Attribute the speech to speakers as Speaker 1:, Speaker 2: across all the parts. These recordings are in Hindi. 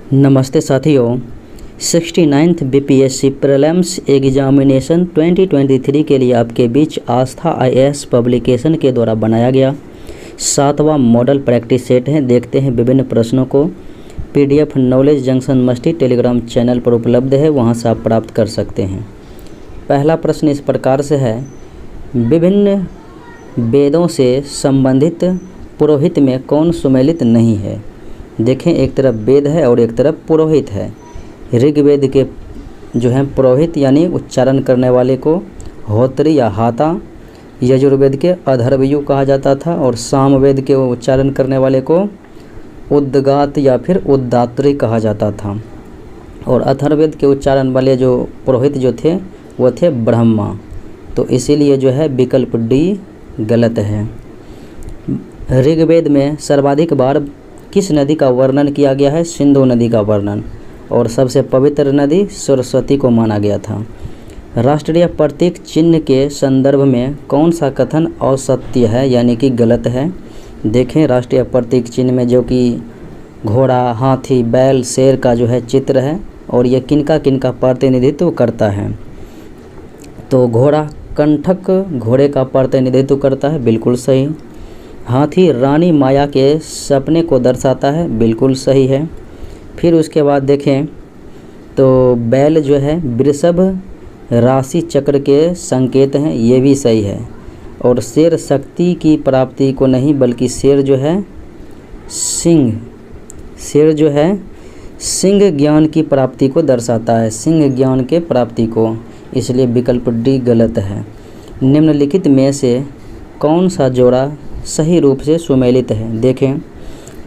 Speaker 1: नमस्ते साथियों, 69th बीपीएससी प्रीलिम्स एग्जामिनेशन 2023 के लिए आपके बीच आस्था आईएएस पब्लिकेशन के द्वारा बनाया गया 7वां मॉडल प्रैक्टिस सेट है। देखते हैं विभिन्न प्रश्नों को। पीडीएफ नॉलेज जंक्शन मस्ती टेलीग्राम चैनल पर उपलब्ध है, वहां से आप प्राप्त कर सकते हैं। पहला प्रश्न इस प्रकार से है, विभिन्न वेदों से संबंधित पुरोहित में कौन सुमेलित नहीं है। देखें, एक तरफ वेद है और एक तरफ पुरोहित है। ऋग्वेद के जो है पुरोहित यानी उच्चारण करने वाले को होत्री या हाता, यजुर्वेद के अधर्वयु कहा जाता था और सामवेद के उच्चारण करने वाले को उद्गात या फिर उद्दात्री कहा जाता था। और अथर्ववेद के उच्चारण वाले जो पुरोहित जो थे वो थे ब्रह्मा। तो इसीलिए जो है विकल्प डी गलत है। ऋग्वेद में सर्वाधिक बार किस नदी का वर्णन किया गया है? सिंधु नदी का वर्णन। और सबसे पवित्र नदी सरस्वती को माना गया था। राष्ट्रीय प्रतीक चिन्ह के संदर्भ में कौन सा कथन असत्य है यानी कि गलत है? देखें, राष्ट्रीय प्रतीक चिन्ह में जो कि घोड़ा, हाथी, बैल, शेर का जो है चित्र है और ये किनका किनका प्रतिनिधित्व करता है? तो घोड़ा कंठक घोड़े का प्रतिनिधित्व करता है, बिल्कुल सही। हाथी रानी माया के सपने को दर्शाता है, बिल्कुल सही है। फिर उसके बाद देखें तो बैल जो है वृषभ राशि चक्र के संकेत हैं, ये भी सही है। और शेर शक्ति की प्राप्ति को नहीं बल्कि शेर जो है सिंह ज्ञान की प्राप्ति को दर्शाता है, सिंह ज्ञान के प्राप्ति को, इसलिए विकल्प डी गलत है। निम्नलिखित में से कौन सा जोड़ा सही रूप से सुमेलित है? देखें,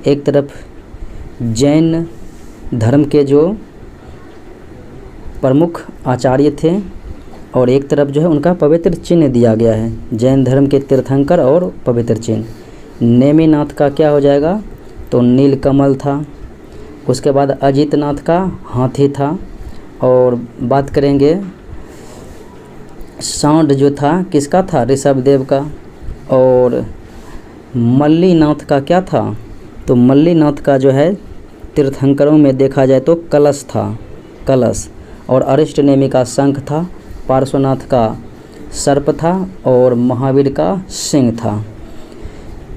Speaker 1: एक तरफ जैन धर्म के जो प्रमुख आचार्य थे और एक तरफ जो है उनका पवित्र चिन्ह दिया गया है, जैन धर्म के तीर्थंकर और पवित्र चिन्ह। नेमिनाथ का क्या हो जाएगा? तो नीलकमल था। उसके बाद अजितनाथ का हाथी था। और बात करेंगे सांड जो था किसका था? ऋषभदेव का। और मल्लीनाथ का क्या था? तो मल्लीनाथ का जो है तीर्थंकरों में देखा जाए तो कलश था, कलश। और अरिष्टनेमि का शंख था, पार्श्वनाथ का सर्प था और महावीर का सिंह था।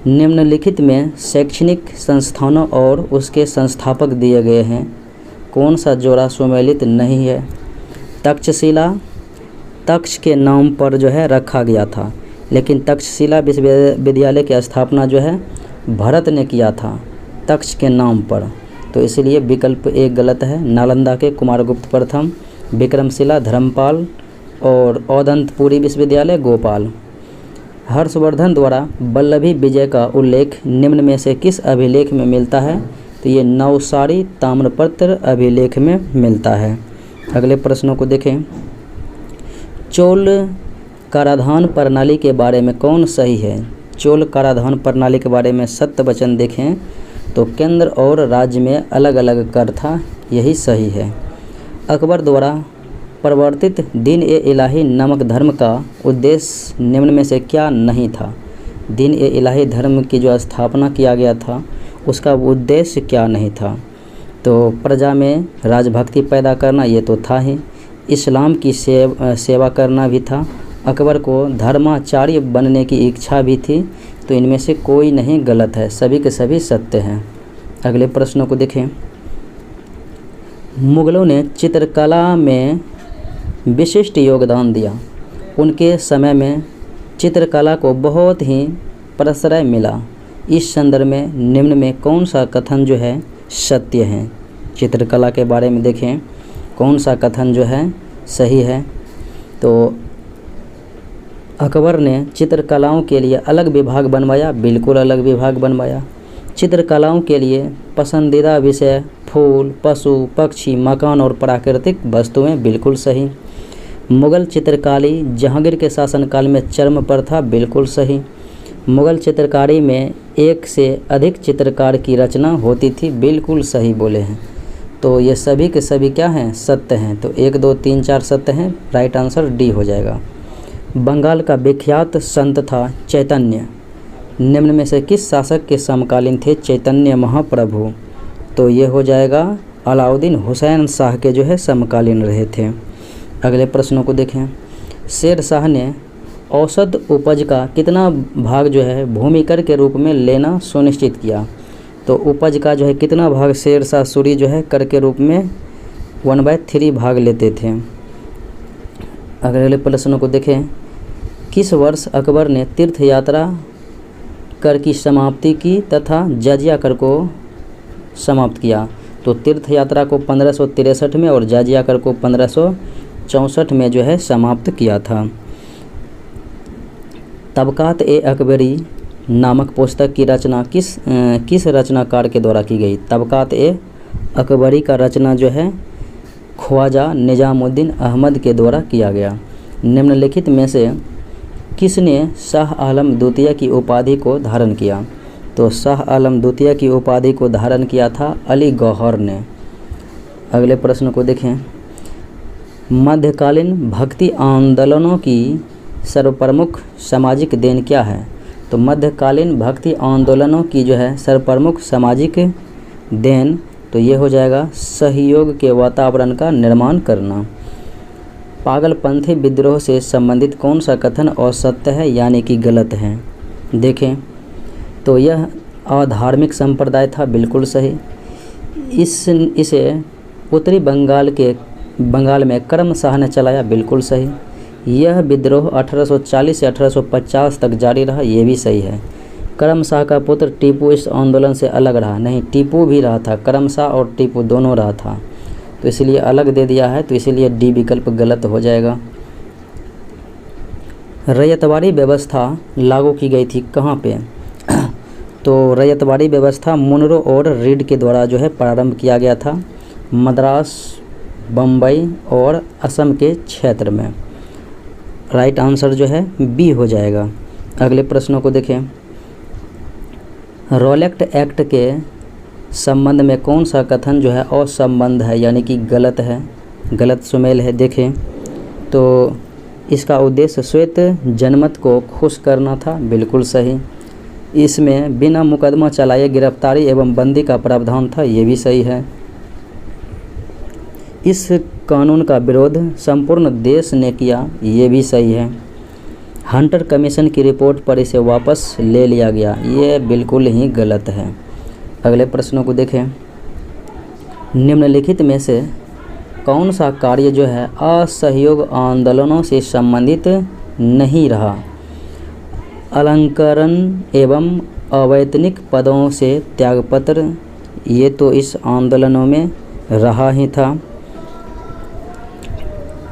Speaker 1: निम्नलिखित में शैक्षणिक संस्थानों और उसके संस्थापक दिए गए हैं, कौन सा जोड़ा सुमेलित नहीं है? तक्षशिला तक्ष के नाम पर जो है रखा गया था, लेकिन तक्षशिला विश्वविद्यालय की स्थापना जो है भरत ने किया था तक्ष के नाम पर, तो इसलिए विकल्प ए गलत है। नालंदा के कुमारगुप्त प्रथम, विक्रमशिला धर्मपाल और औदंतपुरी विश्वविद्यालय गोपाल। हर्षवर्धन द्वारा वल्लभी विजय का उल्लेख निम्न में से किस अभिलेख में मिलता है? तो ये नवसारी ताम्रपत्र अभिलेख में मिलता है। अगले प्रश्नों को देखें। चोल कराधान प्रणाली के बारे में कौन सही है? चोल कराधान प्रणाली के बारे में सत्य वचन देखें तो केंद्र और राज्य में अलग अलग कर था, यही सही है। अकबर द्वारा प्रवर्तित दीन ए इलाही नामक धर्म का उद्देश्य निम्न में से क्या नहीं था? दीन ए इलाही धर्म की जो स्थापना किया गया था उसका उद्देश्य क्या नहीं था? तो प्रजा में राजभक्ति पैदा करना, ये तो था ही। इस्लाम की सेवा करना भी था। अकबर को धर्माचार्य बनने की इच्छा भी थी। तो इनमें से कोई नहीं गलत है, सभी के सभी सत्य हैं। अगले प्रश्नों को देखें। मुगलों ने चित्रकला में विशिष्ट योगदान दिया। उनके समय में चित्रकला को बहुत ही प्रश्रय मिला। इस संदर्भ में निम्न में कौन सा कथन जो है सत्य है? चित्रकला के बारे में देखें कौन सा कथन जो है सही है। तो अकबर ने चित्रकलाओं के लिए अलग विभाग बनवाया, बिल्कुल अलग विभाग बनवाया। चित्रकलाओं के लिए पसंदीदा विषय फूल, पशु, पक्षी, मकान और प्राकृतिक वस्तुएं, बिल्कुल सही। मुगल चित्रकारी जहांगीर के शासनकाल में चरम पर था, बिल्कुल सही। मुगल चित्रकारी में एक से अधिक चित्रकार की रचना होती थी, बिल्कुल सही बोले हैं। तो ये सभी के सभी क्या हैं? सत्य हैं। तो 1, 2, 3, 4 सत्य हैं, राइट आंसर डी हो जाएगा। बंगाल का विख्यात संत था चैतन्य। निम्न में से किस शासक के समकालीन थे चैतन्य महाप्रभु? तो ये हो जाएगा अलाउद्दीन हुसैन शाह के जो है समकालीन रहे थे। अगले प्रश्नों को देखें। शेर शाह ने औसत उपज का कितना भाग जो है भूमि कर के रूप में लेना सुनिश्चित किया? तो उपज का जो है कितना भाग शेर शाह सूरी जो है कर के रूप में 1/3 भाग लेते थे। अगले प्रश्नों को देखें। किस वर्ष अकबर ने तीर्थ यात्रा कर की समाप्ति की तथा जजिया कर को समाप्त किया? तो तीर्थ यात्रा को 1563 में और जजिया कर को 1564 में जो है समाप्त किया था। तबकात ए अकबरी नामक पुस्तक की रचना किस रचनाकार के द्वारा की गई? तबकात ए अकबरी का रचना जो है ख्वाजा निजामुद्दीन अहमद के द्वारा किया गया। निम्नलिखित में से किसने शाह आलम द्वितीय की उपाधि को धारण किया? तो शाह आलम द्वितीय की उपाधि को धारण किया था अली गौहर ने। अगले प्रश्न को देखें। मध्यकालीन भक्ति आंदोलनों की सर्वप्रमुख सामाजिक देन क्या है? तो मध्यकालीन भक्ति आंदोलनों की जो है सर्वप्रमुख सामाजिक देन तो ये हो जाएगा सहयोग के वातावरण का निर्माण करना। पागलपंथी विद्रोह से संबंधित कौन सा कथन असत्य है यानी कि गलत है? देखें तो यह अधार्मिक संप्रदाय था, बिल्कुल सही। इसे उत्तरी बंगाल में करम शाह ने चलाया, बिल्कुल सही। यह विद्रोह 1840 से 1850 तक जारी रहा, ये भी सही है। करम शाह का पुत्र टीपू इस आंदोलन से अलग रहा? नहीं, टीपू भी रहा था, करम शाह और टीपू दोनों रहा था, तो इसलिए अलग दे दिया है, तो इसीलिए डी विकल्प गलत हो जाएगा। रैयतवाड़ी व्यवस्था लागू की गई थी कहाँ पे? तो रैयतवाड़ी व्यवस्था मुनरो और रीड के द्वारा जो है प्रारंभ किया गया था, मद्रास, बम्बई और असम के क्षेत्र में। राइट आंसर जो है बी हो जाएगा। अगले प्रश्नों को देखें। रॉलेक्ट एक्ट के संबंध में कौन सा कथन जो है असंबद्ध है यानी कि गलत है, गलत सुमेल है? देखें तो इसका उद्देश्य श्वेत जनमत को खुश करना था, बिल्कुल सही। इसमें बिना मुकदमा चलाए गिरफ्तारी एवं बंदी का प्रावधान था, ये भी सही है। इस कानून का विरोध संपूर्ण देश ने किया, ये भी सही है। हंटर कमीशन की रिपोर्ट पर इसे वापस ले लिया गया, ये बिल्कुल ही गलत है। अगले प्रश्नों को देखें। निम्नलिखित में से कौन सा कार्य जो है असहयोग आंदोलनों से संबंधित नहीं रहा? अलंकरण एवं अवैतनिक पदों से त्यागपत्र, ये तो इस आंदोलनों में रहा ही था।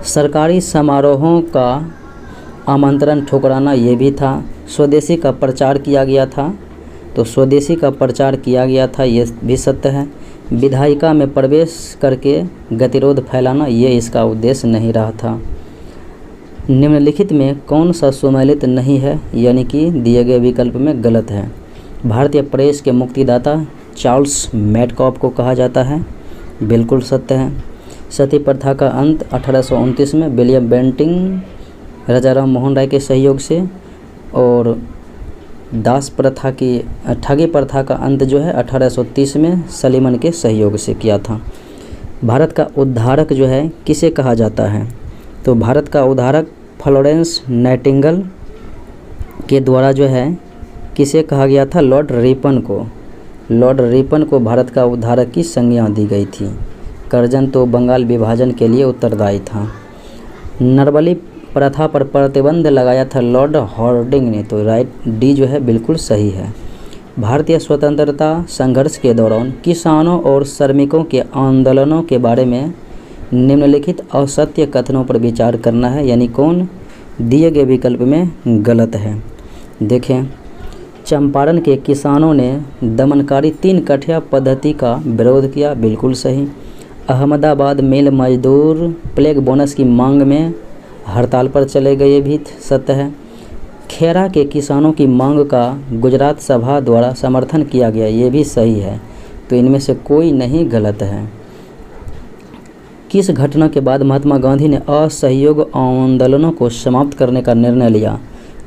Speaker 1: सरकारी समारोहों का आमंत्रण ठुकराना, ये भी था। स्वदेशी का प्रचार किया गया था, तो स्वदेशी का प्रचार किया गया था, ये भी सत्य है। विधायिका में प्रवेश करके गतिरोध फैलाना, ये इसका उद्देश्य नहीं रहा था। निम्नलिखित में कौन सा सुमेलित नहीं है यानी कि दिए गए विकल्प में गलत है? भारतीय प्रेस के मुक्तिदाता चार्ल्स मैडकॉफ को कहा जाता है, बिल्कुल सत्य है। सती प्रथा का अंत 1829 में विलियम बेंटिंग राजाराम मोहन राय के सहयोग से, और दास प्रथा की ठगी प्रथा का अंत जो है 1830 में सलीमन के सहयोग से किया था। भारत का उद्धारक जो है किसे कहा जाता है? तो भारत का उद्धारक फ्लोरेंस नाइटिंगेल के द्वारा जो है किसे कहा गया था? लॉर्ड रिपन को। लॉर्ड रिपन को भारत का उद्धारक की संज्ञा दी गई थी। करजन तो बंगाल विभाजन के लिए उत्तरदायी था। नरबली प्रथा पर प्रतिबंध लगाया था लॉर्ड हॉर्डिंग ने, तो राइट डी जो है बिल्कुल सही है। भारतीय स्वतंत्रता संघर्ष के दौरान किसानों और श्रमिकों के आंदोलनों के बारे में निम्नलिखित असत्य कथनों पर विचार करना है, यानी कौन दिए गए विकल्प में गलत है? देखें, चंपारण के किसानों ने दमनकारी 3 कठिया पद्धति का विरोध किया, बिल्कुल सही। अहमदाबाद मिल मजदूर प्लेग बोनस की मांग में हड़ताल पर चले गए, ये भी सत्य है। खेरा के किसानों की मांग का गुजरात सभा द्वारा समर्थन किया गया, ये भी सही है। तो इनमें से कोई नहीं गलत है। किस घटना के बाद महात्मा गांधी ने असहयोग आंदोलनों को समाप्त करने का निर्णय लिया?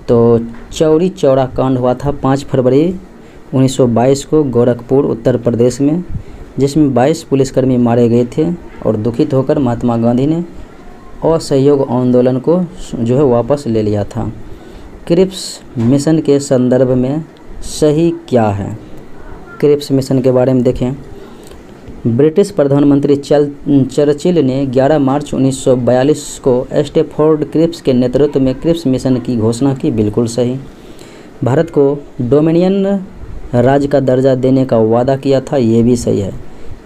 Speaker 1: तो चौरी चौरा कांड हुआ था 5 फरवरी 1922 को गोरखपुर उत्तर प्रदेश में। जिसमें 22 पुलिसकर्मी मारे गए थे और दुखित होकर महात्मा गांधी ने असहयोग आंदोलन को जो है वापस ले लिया था। क्रिप्स मिशन के संदर्भ में सही क्या है? क्रिप्स मिशन के बारे में देखें। ब्रिटिश प्रधानमंत्री चर्चिल ने 11 मार्च 1942 को स्टैफोर्ड क्रिप्स के नेतृत्व में क्रिप्स मिशन की घोषणा की। बिल्कुल सही। भारत को डोमिनियन राज्य का दर्जा देने का वादा किया था। ये भी सही है।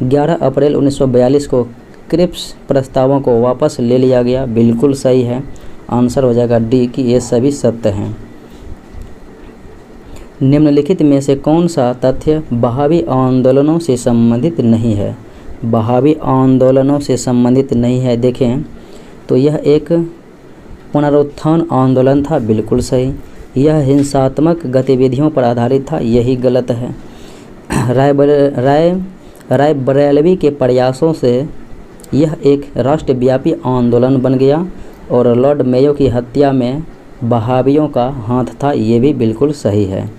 Speaker 1: 11 अप्रैल 1942 को क्रिप्स प्रस्तावों को वापस ले लिया गया। बिल्कुल सही है। आंसर हो जाएगा डी कि ये सभी सत्य हैं। निम्नलिखित में से कौन सा तथ्य बहावी आंदोलनों से संबंधित नहीं है? बहावी आंदोलनों से संबंधित नहीं है देखें तो यह एक पुनरुत्थान आंदोलन था। बिल्कुल सही। यह हिंसात्मक गतिविधियों पर आधारित था। यही गलत है। राय बरेलवी के प्रयासों से यह एक राष्ट्रव्यापी आंदोलन बन गया और लॉर्ड मेयो की हत्या में बहावियों का हाथ था। ये भी बिल्कुल सही है।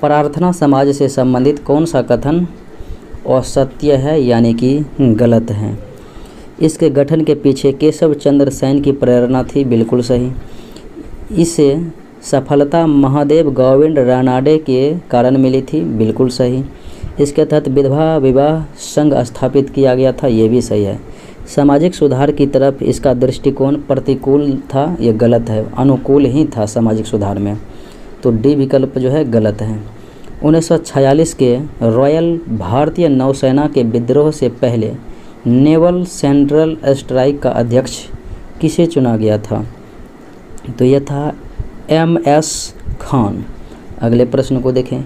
Speaker 1: प्रार्थना समाज से संबंधित कौन सा कथन असत्य है यानी कि गलत है? इसके गठन के पीछे केशव चंद्र सेन की प्रेरणा थी। बिल्कुल सही। इसे सफलता महादेव गोविंद रानाडे के कारण मिली थी। बिल्कुल सही। इसके तहत विधवा विवाह संघ स्थापित किया गया था। ये भी सही है। सामाजिक सुधार की तरफ इसका दृष्टिकोण प्रतिकूल था। ये गलत है। अनुकूल ही था सामाजिक सुधार में। तो डी विकल्प जो है गलत है। 1946 के रॉयल भारतीय नौसेना के विद्रोह से पहले नेवल सेंट्रल स्ट्राइक का अध्यक्ष किसे चुना गया था? तो यह था MS खान। अगले प्रश्न को देखें।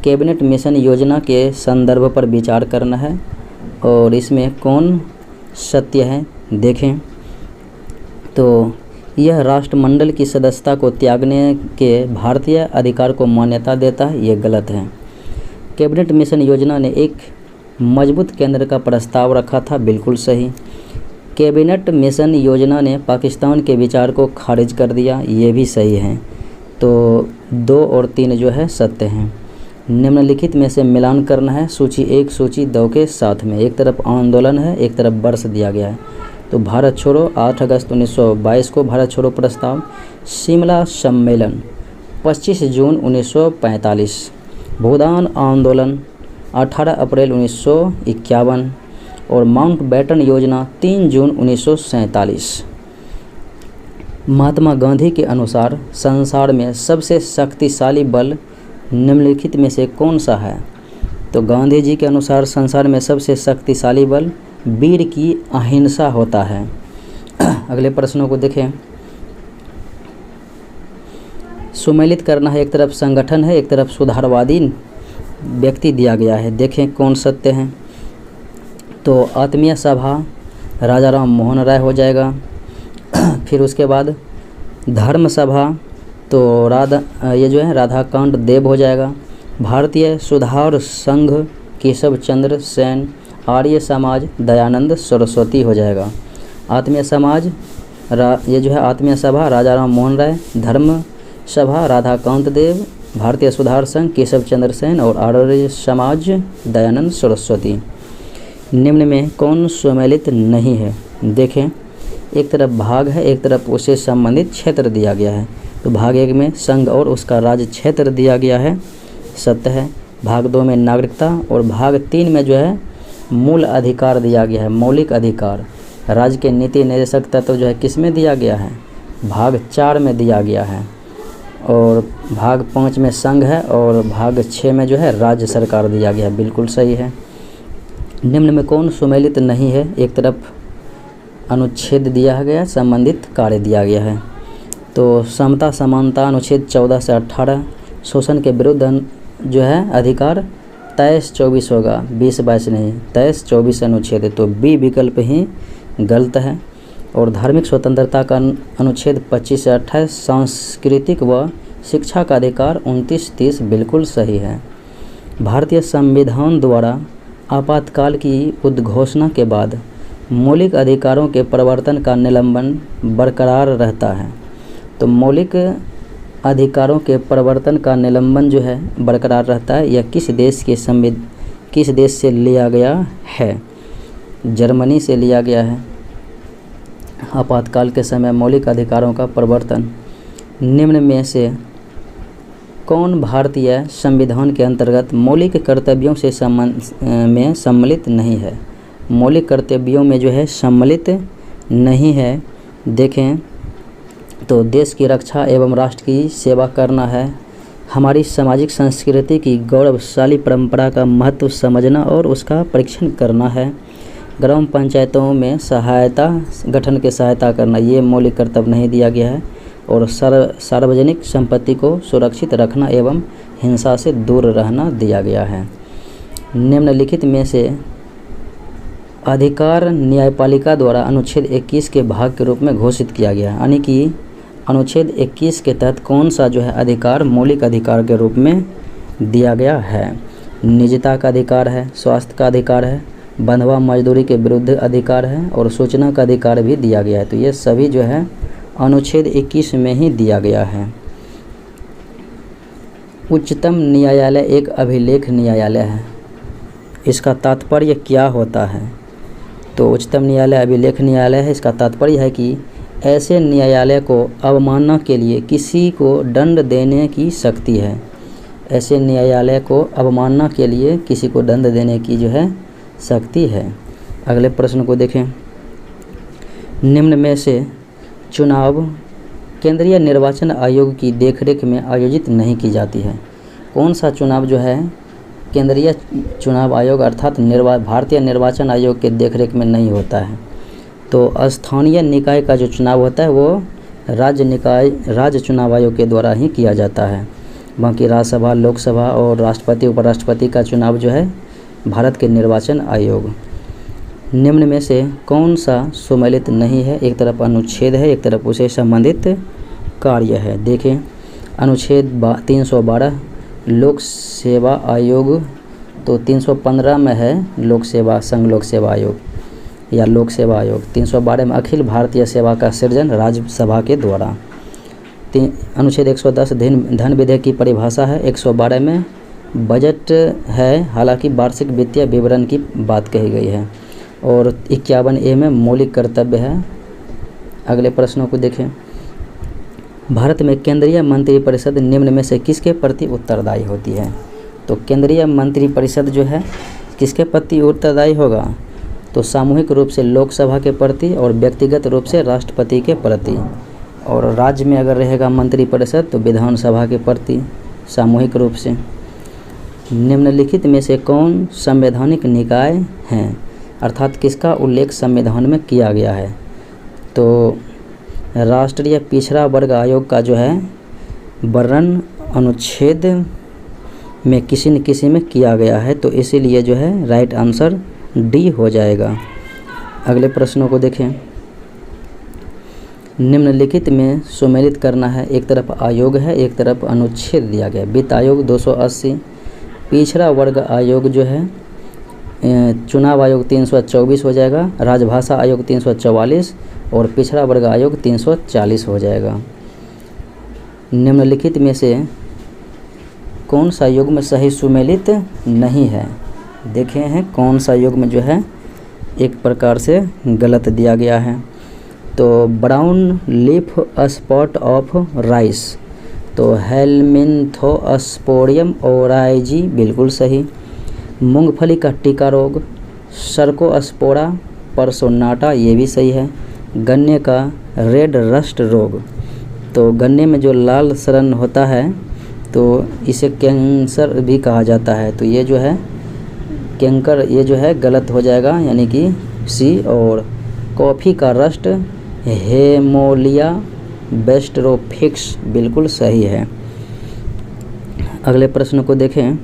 Speaker 1: कैबिनेट मिशन योजना के संदर्भ पर विचार करना है और इसमें कौन सत्य है देखें तो यह राष्ट्रमंडल की सदस्यता को त्यागने के भारतीय अधिकार को मान्यता देता है। ये गलत है। कैबिनेट मिशन योजना ने एक मजबूत केंद्र का प्रस्ताव रखा था। बिल्कुल सही। कैबिनेट मिशन योजना ने पाकिस्तान के विचार को खारिज कर दिया। ये भी सही है। तो 2 और 3 जो है सत्य हैं। निम्नलिखित में से मिलान करना है सूची 1 सूची 2 के साथ में। एक तरफ आंदोलन है, एक तरफ वर्ष दिया गया है। तो भारत छोड़ो 8 अगस्त 1922 को भारत छोड़ो प्रस्ताव। शिमला सम्मेलन 25 जून 1945। भूदान आंदोलन 18 अप्रैल 1951 और माउंटबेटन योजना 3 जून 1947। महात्मा गांधी के अनुसार संसार में सबसे शक्तिशाली बल निम्नलिखित में से कौन सा है? तो गांधी जी के अनुसार संसार में सबसे शक्तिशाली बल वीर की अहिंसा होता है। अगले प्रश्नों को देखें। सुमेलित करना है। एक तरफ संगठन है, एक तरफ सुधारवादी व्यक्ति दिया गया है। देखें कौन सत्य है। तो आत्मीय सभा राजा राम मोहन राय हो जाएगा। फिर उसके बाद धर्म सभा तो ये जो है राधाकांत देव हो जाएगा। भारतीय सुधार संघ केशव चंद्र सेन। आर्य समाज दयानंद सरस्वती हो जाएगा। आत्मीय समाज ये जो है आत्मीय सभा राजा राम मोहन राय। धर्म सभा राधाकांत देव। भारतीय सुधार संघ केशव चंद्र सेन और आर्य समाज दयानंद सरस्वती। निम्न में कौन सुमेलित नहीं है? देखें एक तरफ भाग है, एक तरफ उससे संबंधित क्षेत्र दिया गया है। तो भाग 1 में संघ और उसका राज्य क्षेत्र दिया गया है। सत्य है। भाग 2 में नागरिकता और भाग 3 में जो है मूल अधिकार दिया गया है। मौलिक अधिकार। राज्य के नीति निर्देशक तत्व जो है किस में दिया गया है? भाग 4 में दिया गया है। और भाग 5 में संघ है और भाग 6 में जो है राज्य सरकार दिया गया है। बिल्कुल सही है। निम्न में कौन सुमेलित नहीं है? एक तरफ अनुच्छेद दिया गया, संबंधित कार्य दिया गया है। तो समता समानता अनुच्छेद 14 से 18। शोषण के विरुद्ध जो है अधिकार 23-24 होगा, 20-22 नहीं। 23-24 अनुच्छेद। तो बी विकल्प ही गलत है। और धार्मिक स्वतंत्रता का अनुच्छेद 25 से 28। सांस्कृतिक व शिक्षा का अधिकार 29-30 बिल्कुल सही है। भारतीय संविधान द्वारा आपातकाल की उद्घोषणा के बाद मौलिक अधिकारों के प्रवर्तन का निलंबन बरकरार रहता है। तो मौलिक अधिकारों के प्रवर्तन का निलंबन जो है बरकरार रहता है। यह किस देश किस देश से लिया गया है? जर्मनी से लिया गया है। आपातकाल के समय मौलिक अधिकारों का प्रवर्तन। निम्न में से कौन भारतीय संविधान के अंतर्गत मौलिक कर्तव्यों से में सम्मिलित नहीं है? मौलिक कर्तव्यों में जो है सम्मिलित नहीं है, देखें तो देश की रक्षा एवं राष्ट्र की सेवा करना है, हमारी सामाजिक संस्कृति की गौरवशाली परंपरा का महत्व समझना और उसका परीक्षण करना है, ग्राम पंचायतों में सहायता गठन के सहायता करना, ये मौलिक कर्तव्य नहीं दिया गया है, और सार्वजनिक संपत्ति को सुरक्षित रखना एवं हिंसा से दूर रहना दिया गया है। निम्नलिखित में से अधिकार न्यायपालिका द्वारा अनुच्छेद 21 के भाग के रूप में घोषित किया गया है, यानी कि अनुच्छेद 21 के तहत कौन सा जो है अधिकार मौलिक अधिकार के रूप में दिया गया है? निजता का अधिकार है, स्वास्थ्य का अधिकार है, बंधुआ मजदूरी के विरुद्ध अधिकार है और सूचना का अधिकार भी दिया गया है। तो ये सभी जो है अनुच्छेद 21 में ही दिया गया है। उच्चतम न्यायालय एक अभिलेख न्यायालय है, इसका तात्पर्य क्या होता है? तो उच्चतम न्यायालय अभिलेख न्यायालय है, इसका तात्पर्य है कि ऐसे न्यायालय को अवमानना के लिए किसी को दंड देने की शक्ति है। ऐसे न्यायालय को अवमानना के लिए किसी को दंड देने की जो है शक्ति है। अगले प्रश्न को देखें। निम्न में से चुनाव केंद्रीय निर्वाचन आयोग की देखरेख में आयोजित नहीं की जाती है? कौन सा चुनाव जो है केंद्रीय चुनाव आयोग अर्थात भारतीय निर्वाचन आयोग के देखरेख में नहीं होता है? तो स्थानीय निकाय का जो चुनाव होता है वो राज्य चुनाव आयोग के द्वारा ही किया जाता है। बाकी राज्यसभा, लोकसभा और राष्ट्रपति उपराष्ट्रपति का चुनाव जो है भारत के निर्वाचन आयोग। निम्न में से कौन सा सुमेलित नहीं है? एक तरफ अनुच्छेद है, एक तरफ उसे संबंधित कार्य है। देखें अनुच्छेद 312 लोक सेवा आयोग, तो 315 में है लोक सेवा संघ लोक सेवा आयोग या लोक सेवा आयोग। 312 में अखिल भारतीय सेवा का सृजन राज्यसभा के द्वारा। अनुच्छेद 110 धन विधेयक की परिभाषा है। 112 में बजट है, हालांकि वार्षिक वित्तीय विवरण की बात कही गई है। और 51A में मौलिक कर्तव्य है। अगले प्रश्नों को देखें। भारत में केंद्रीय मंत्रिपरिषद निम्न में से किसके प्रति उत्तरदायी होती है? तो केंद्रीय मंत्रिपरिषद जो है किसके प्रति उत्तरदायी होगा? तो सामूहिक रूप से लोकसभा के प्रति और व्यक्तिगत रूप से राष्ट्रपति के प्रति, और राज्य में अगर रहेगा मंत्रिपरिषद तो विधानसभा के प्रति सामूहिक रूप से। निम्नलिखित में से कौन संवैधानिक निकाय हैं, अर्थात किसका उल्लेख संविधान में किया गया है? तो राष्ट्रीय पिछड़ा वर्ग आयोग का जो है वर्णन अनुच्छेद में किसी न किसी में किया गया है, तो इसीलिए जो है राइट आंसर डी हो जाएगा। अगले प्रश्नों को देखें। निम्नलिखित में सुमेलित करना है। एक तरफ आयोग है, एक तरफ अनुच्छेद दिया गया। वित्त आयोग 280, पिछड़ा वर्ग आयोग जो है चुनाव आयोग 324 हो जाएगा, राजभाषा आयोग 344 और पिछड़ा वर्ग आयोग 340 हो जाएगा। निम्नलिखित में से कौन सा युग्म सही सुमेलित नहीं है? देखे हैं कौन सा युग्म जो है एक प्रकार से गलत दिया गया है। तो brown leaf spot of rice, तो हेलमिन्थोस्पोरियम ओराइजी बिल्कुल सही। मूंगफली का टीका रोग सर्कोस्पोरा परसोनाटा, ये भी सही है। गन्ने का रेड रस्ट रोग, तो गन्ने में जो लाल सड़न होता है तो इसे कैंसर भी कहा जाता है, तो ये जो है कैंकर, ये जो है गलत हो जाएगा यानी कि सी। और कॉफ़ी का रस्ट हेमोलिया बेस्ट्रोफिक्स बिल्कुल सही है। अगले प्रश्न को देखें।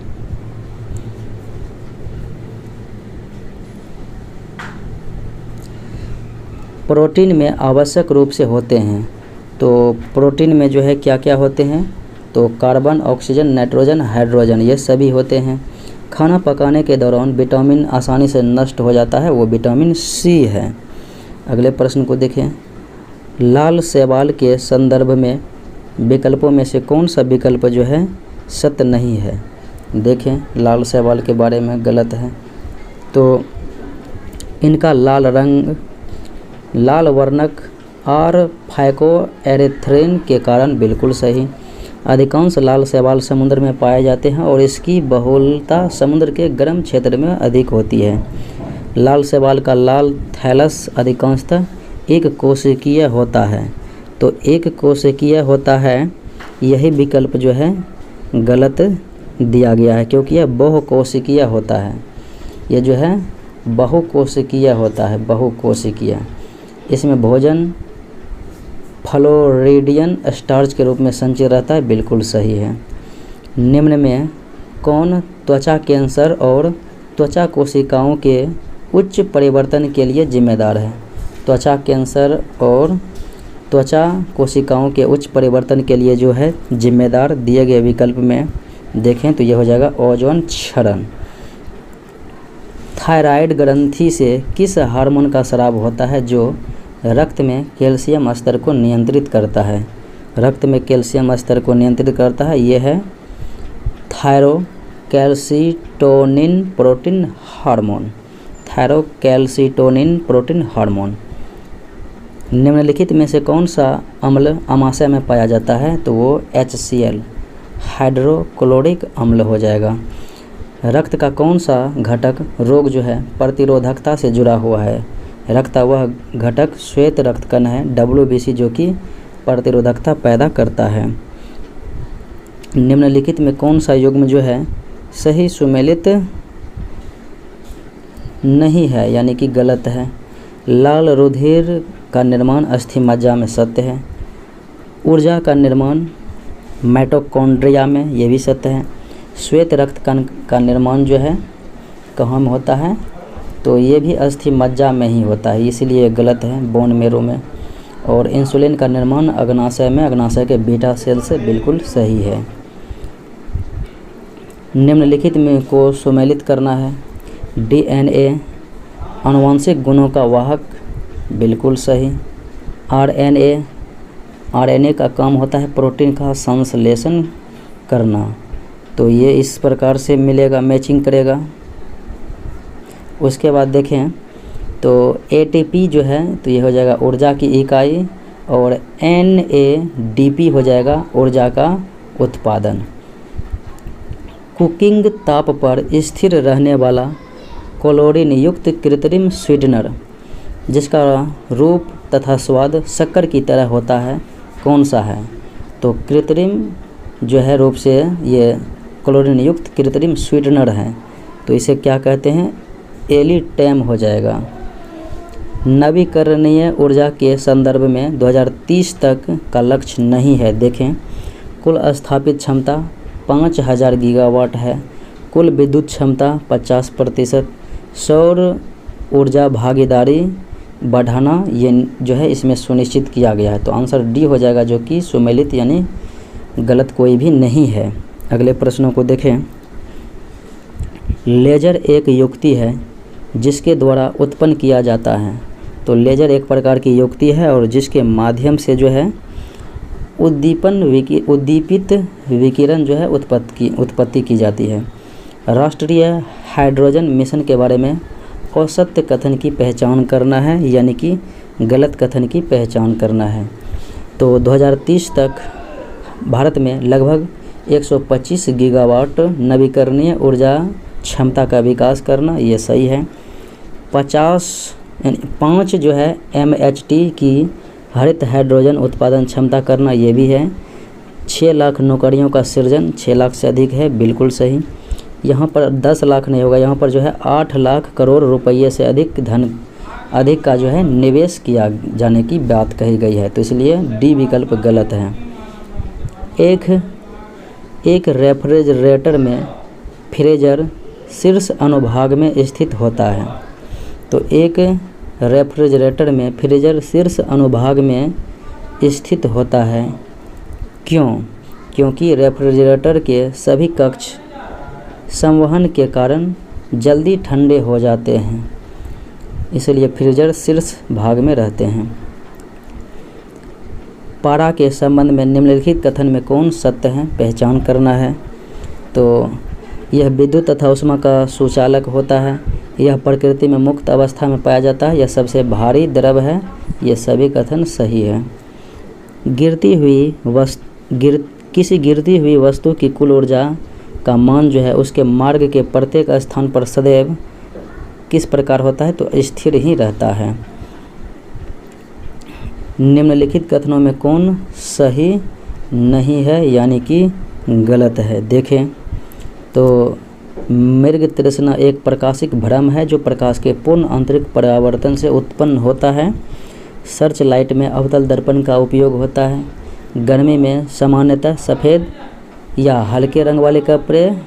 Speaker 1: प्रोटीन में आवश्यक रूप से होते हैं, तो प्रोटीन में जो है क्या क्या होते हैं? तो कार्बन, ऑक्सीजन, नाइट्रोजन, हाइड्रोजन, ये सभी होते हैं। खाना पकाने के दौरान विटामिन आसानी से नष्ट हो जाता है, वो विटामिन सी है। अगले प्रश्न को देखें। लाल शैवाल के संदर्भ में विकल्पों में से कौन सा विकल्प जो है सत्य नहीं है? देखें लाल शैवाल के बारे में गलत है। तो इनका लाल रंग लाल वर्णक और फाइकोएरिथ्रिन के कारण बिल्कुल सही। अधिकांश लाल शैवाल समुद्र में पाए जाते हैं और इसकी बहुलता समुद्र के गर्म क्षेत्र में अधिक होती है। लाल शैवाल का लाल थैलस अधिकांशतः एक कोशिकीय होता है। तो एक कोशिकीय होता है, यही विकल्प जो है गलत दिया गया है, क्योंकि यह बहुकोशिकीय होता है। यह जो है बहुकोशिकीय होता है, बहुकोशिकीय। इसमें भोजन फ्लोरिडियन स्टार्च के रूप में संचित रहता है, बिल्कुल सही है। निम्न में कौन त्वचा कैंसर और त्वचा कोशिकाओं के उच्च परिवर्तन के लिए जिम्मेदार है? त्वचा कैंसर और त्वचा कोशिकाओं के उच्च परिवर्तन के लिए जो है जिम्मेदार दिए गए विकल्प में देखें तो यह हो जाएगा ओजोन क्षरण। थायराइड ग्रंथि से किस हार्मोन का स्राव होता है जो रक्त में कैल्शियम स्तर को नियंत्रित करता है? रक्त में कैल्शियम स्तर को नियंत्रित करता है, यह है thyrocalcitonin protein hormone. Thyrocalcitonin protein hormone. निम्नलिखित में से कौन सा अम्ल अमाशय में पाया जाता है? तो वो HCl हाइड्रोक्लोरिक अम्ल हो जाएगा। रक्त का कौन सा घटक रोग जो है प्रतिरोधकता से जुड़ा हुआ है? रक्त का वह घटक श्वेत रक्त कण है WBC, जो कि प्रतिरोधकता पैदा करता है। निम्नलिखित में कौन सा युग्म जो है सही सुमेलित नहीं है, यानी कि गलत है? लाल रुधिर का निर्माण अस्थि मज्जा में सत्य है। ऊर्जा का निर्माण माइटोकॉन्ड्रिया में, ये भी सत्य है। श्वेत रक्त कण का निर्माण जो है कहाँ में होता है? तो ये भी अस्थि मज्जा में ही होता है, इसलिए गलत है, बोन मेरो में। और इंसुलिन का निर्माण अग्नाशय में, अग्नाशय के बीटा सेल से, बिल्कुल सही है। निम्नलिखित में को सुमेलित करना है। DNA आनुवंशिक गुणों का वाहक, बिल्कुल सही। RNA का काम होता है प्रोटीन का संश्लेषण करना, तो ये इस प्रकार से मिलेगा, मैचिंग करेगा। उसके बाद देखें तो ATP जो है तो ये हो जाएगा ऊर्जा की इकाई, और NADP हो जाएगा ऊर्जा का उत्पादन। कुकिंग ताप पर स्थिर रहने वाला क्लोरीन युक्त कृत्रिम स्वीटनर जिसका रूप तथा स्वाद शक्कर की तरह होता है, कौन सा है? तो कृत्रिम जो है रूप से ये क्लोरीन युक्त कृत्रिम स्वीटनर है, तो इसे क्या कहते हैं? एलिटेम हो जाएगा। नवीकरणीय ऊर्जा के संदर्भ में 2030 तक का लक्ष्य नहीं है। देखें कुल स्थापित क्षमता 5000 गीगावाट है। कुल विद्युत क्षमता 50%। सौर ऊर्जा भागीदारी बढ़ाना ये जो है इसमें सुनिश्चित किया गया है। तो आंसर डी हो जाएगा, जो कि सुमेलित यानी गलत कोई भी नहीं है। अगले प्रश्नों को देखें। लेजर एक युक्ति है जिसके द्वारा उत्पन्न किया जाता है। तो लेजर एक प्रकार की युक्ति है और जिसके माध्यम से जो है उद्दीपित विकिरण जो है उत्पत्ति की जाती है। राष्ट्रीय हाइड्रोजन मिशन के बारे में असत्य कथन की पहचान करना है, यानी कि गलत कथन की पहचान करना है। तो 2030 तक भारत में लगभग 125 गीगावाट नवीकरणीय ऊर्जा क्षमता का विकास करना, ये सही है। 5 जो है MHT की हरित हाइड्रोजन उत्पादन क्षमता करना, ये भी है। 6 लाख नौकरियों का सृजन, 6 लाख से अधिक है, बिल्कुल सही। यहाँ पर 10 लाख नहीं होगा, यहाँ पर जो है 8 लाख करोड़ रुपये से अधिक का जो है निवेश किया जाने की बात कही गई है, तो इसलिए डी विकल्प गलत है। एक रेफ्रिजरेटर में फ्रीजर शीर्ष अनुभाग में स्थित होता है। तो एक रेफ्रिजरेटर में फ्रीजर शीर्ष अनुभाग में स्थित होता है। क्यों? क्योंकि रेफ्रिजरेटर के सभी कक्ष संवहन के कारण जल्दी ठंडे हो जाते हैं, इसलिए फ्रीजर शीर्ष भाग में रहते हैं। पारा के संबंध में निम्नलिखित कथन में कौन सत्य है, पहचान करना है। तो यह विद्युत तथा ऊष्मा का सुचालक होता है। यह प्रकृति में मुक्त अवस्था में पाया जाता है। यह सबसे भारी द्रव है। ये सभी कथन सही है। किसी गिरती हुई वस्तु की कुल ऊर्जा का मान जो है उसके मार्ग के प्रत्येक स्थान पर सदैव किस प्रकार होता है, तो स्थिर ही रहता है। निम्नलिखित कथनों में कौन सही नहीं है यानी कि गलत है। देखें तो मृग तृष्णा एक प्रकाशिक भ्रम है जो प्रकाश के पूर्ण आंतरिक परावर्तन से उत्पन्न होता है। सर्च लाइट में अवतल दर्पण का उपयोग होता है। गर्मी में सामान्यतः सफ़ेद या हल्के रंग वाले कपड़े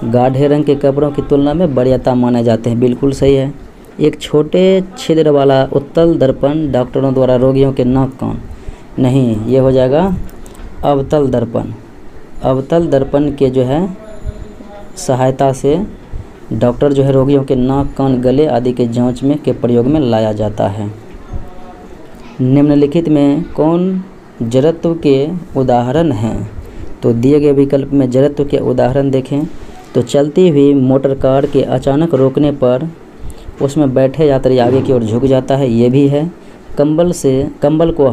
Speaker 1: गाढ़े रंग के कपड़ों की तुलना में वरीयता माने जाते हैं। बिल्कुल सही है। एक छोटे छिद्र वाला उत्तल दर्पण डॉक्टरों द्वारा रोगियों के नाक कान, नहीं, ये हो जाएगा अवतल दर्पण। अवतल दर्पण के जो है सहायता से डॉक्टर जो है रोगियों के नाक कान गले आदि के जांच में के प्रयोग में लाया जाता है। निम्नलिखित में कौन जड़त्व के उदाहरण हैं, तो दिए गए विकल्प में जड़त्व के उदाहरण देखें तो चलती हुई मोटर कार के अचानक रोकने पर उसमें बैठे यात्री आगे की ओर झुक जाता है, ये भी है। कंबल को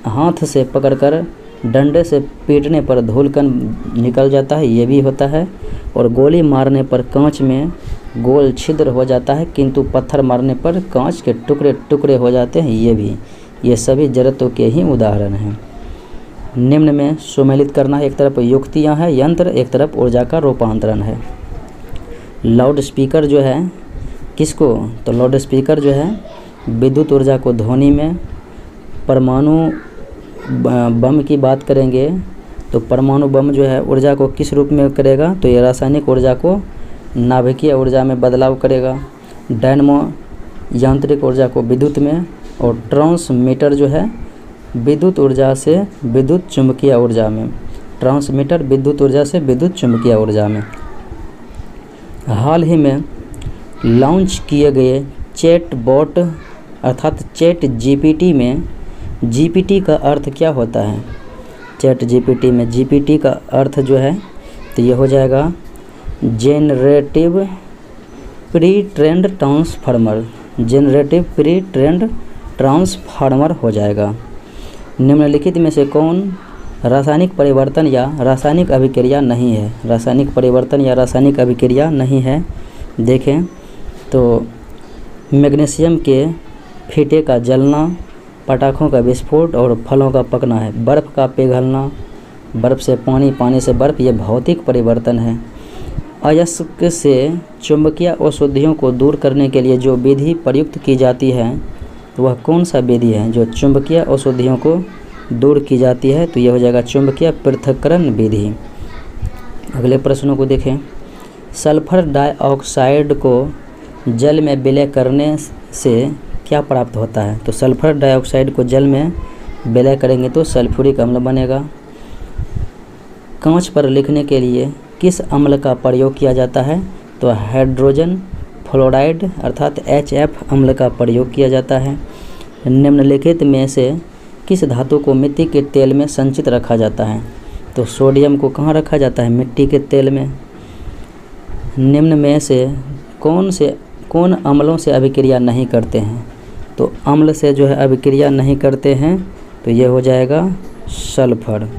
Speaker 1: हाथ से पकड़कर डंडे से पीटने पर धूलकण निकल जाता है, ये भी होता है। और गोली मारने पर कांच में गोल छिद्र हो जाता है किंतु पत्थर मारने पर कांच के टुकड़े टुकड़े हो जाते हैं, ये भी। ये सभी जड़त्व के ही उदाहरण हैं। निम्न में सुमेलित करना, एक तरफ युक्तियाँ हैं यंत्र, एक तरफ ऊर्जा का रूपांतरण है। लाउड स्पीकर जो है किसको, तो लाउड स्पीकर जो है विद्युत ऊर्जा को ध्वनि में, परमाणु बम की बात करेंगे तो परमाणु बम जो है ऊर्जा को किस रूप में करेगा, तो ये रासायनिक ऊर्जा को नाभिकीय ऊर्जा में बदलाव करेगा। डायनमो यांत्रिक ऊर्जा को विद्युत में, और ट्रांसमीटर जो है विद्युत ऊर्जा से विद्युत चुंबकीय ऊर्जा में। ट्रांसमीटर विद्युत ऊर्जा से विद्युत चुंबकीय ऊर्जा में। हाल ही में लॉन्च किए गए चैट बॉट अर्थात चैट जीपीटी में जीपीटी का अर्थ क्या होता है। चैट जीपीटी में जीपीटी का अर्थ जो है तो ये हो जाएगा generative pre trend transformer. Generative pre trend transformer हो जाएगा। निम्नलिखित में से कौन रासायनिक परिवर्तन या रासायनिक अभिक्रिया नहीं है। रासायनिक परिवर्तन या रासायनिक अभिक्रिया नहीं है। देखें तो मैग्नीशियम के फीटे का जलना, पटाखों का विस्फोट और फलों का पकना है। बर्फ़ का पिघलना, बर्फ़ से पानी, पानी से बर्फ़, ये भौतिक परिवर्तन है। अयस्क से चुंबकीय अशुद्धियों को दूर करने के लिए जो विधि प्रयुक्त की जाती है तो वह कौन सा विधि है जो चुंबकीय अशुद्धियों को दूर की जाती है, तो यह हो जाएगा चुंबकीय पृथक्करण विधि। अगले प्रश्नों को देखें। सल्फर डाइऑक्साइड को जल में विलय करने से क्या प्राप्त होता है, तो सल्फर डाइऑक्साइड को जल में विलय करेंगे तो सल्फ्यूरिक अम्ल बनेगा। कांच पर लिखने के लिए किस अम्ल का प्रयोग किया जाता है, तो हाइड्रोजन फ्लोराइड अर्थात HF अम्ल का प्रयोग किया जाता है। निम्नलिखित में से किस धातु को मिट्टी के तेल में संचित रखा जाता है, तो सोडियम को कहाँ रखा जाता है, मिट्टी के तेल में। निम्न में से कौन अम्लों से अभिक्रिया नहीं करते हैं, तो अम्ल से जो है अभिक्रिया नहीं करते हैं तो ये हो जाएगा सल्फर।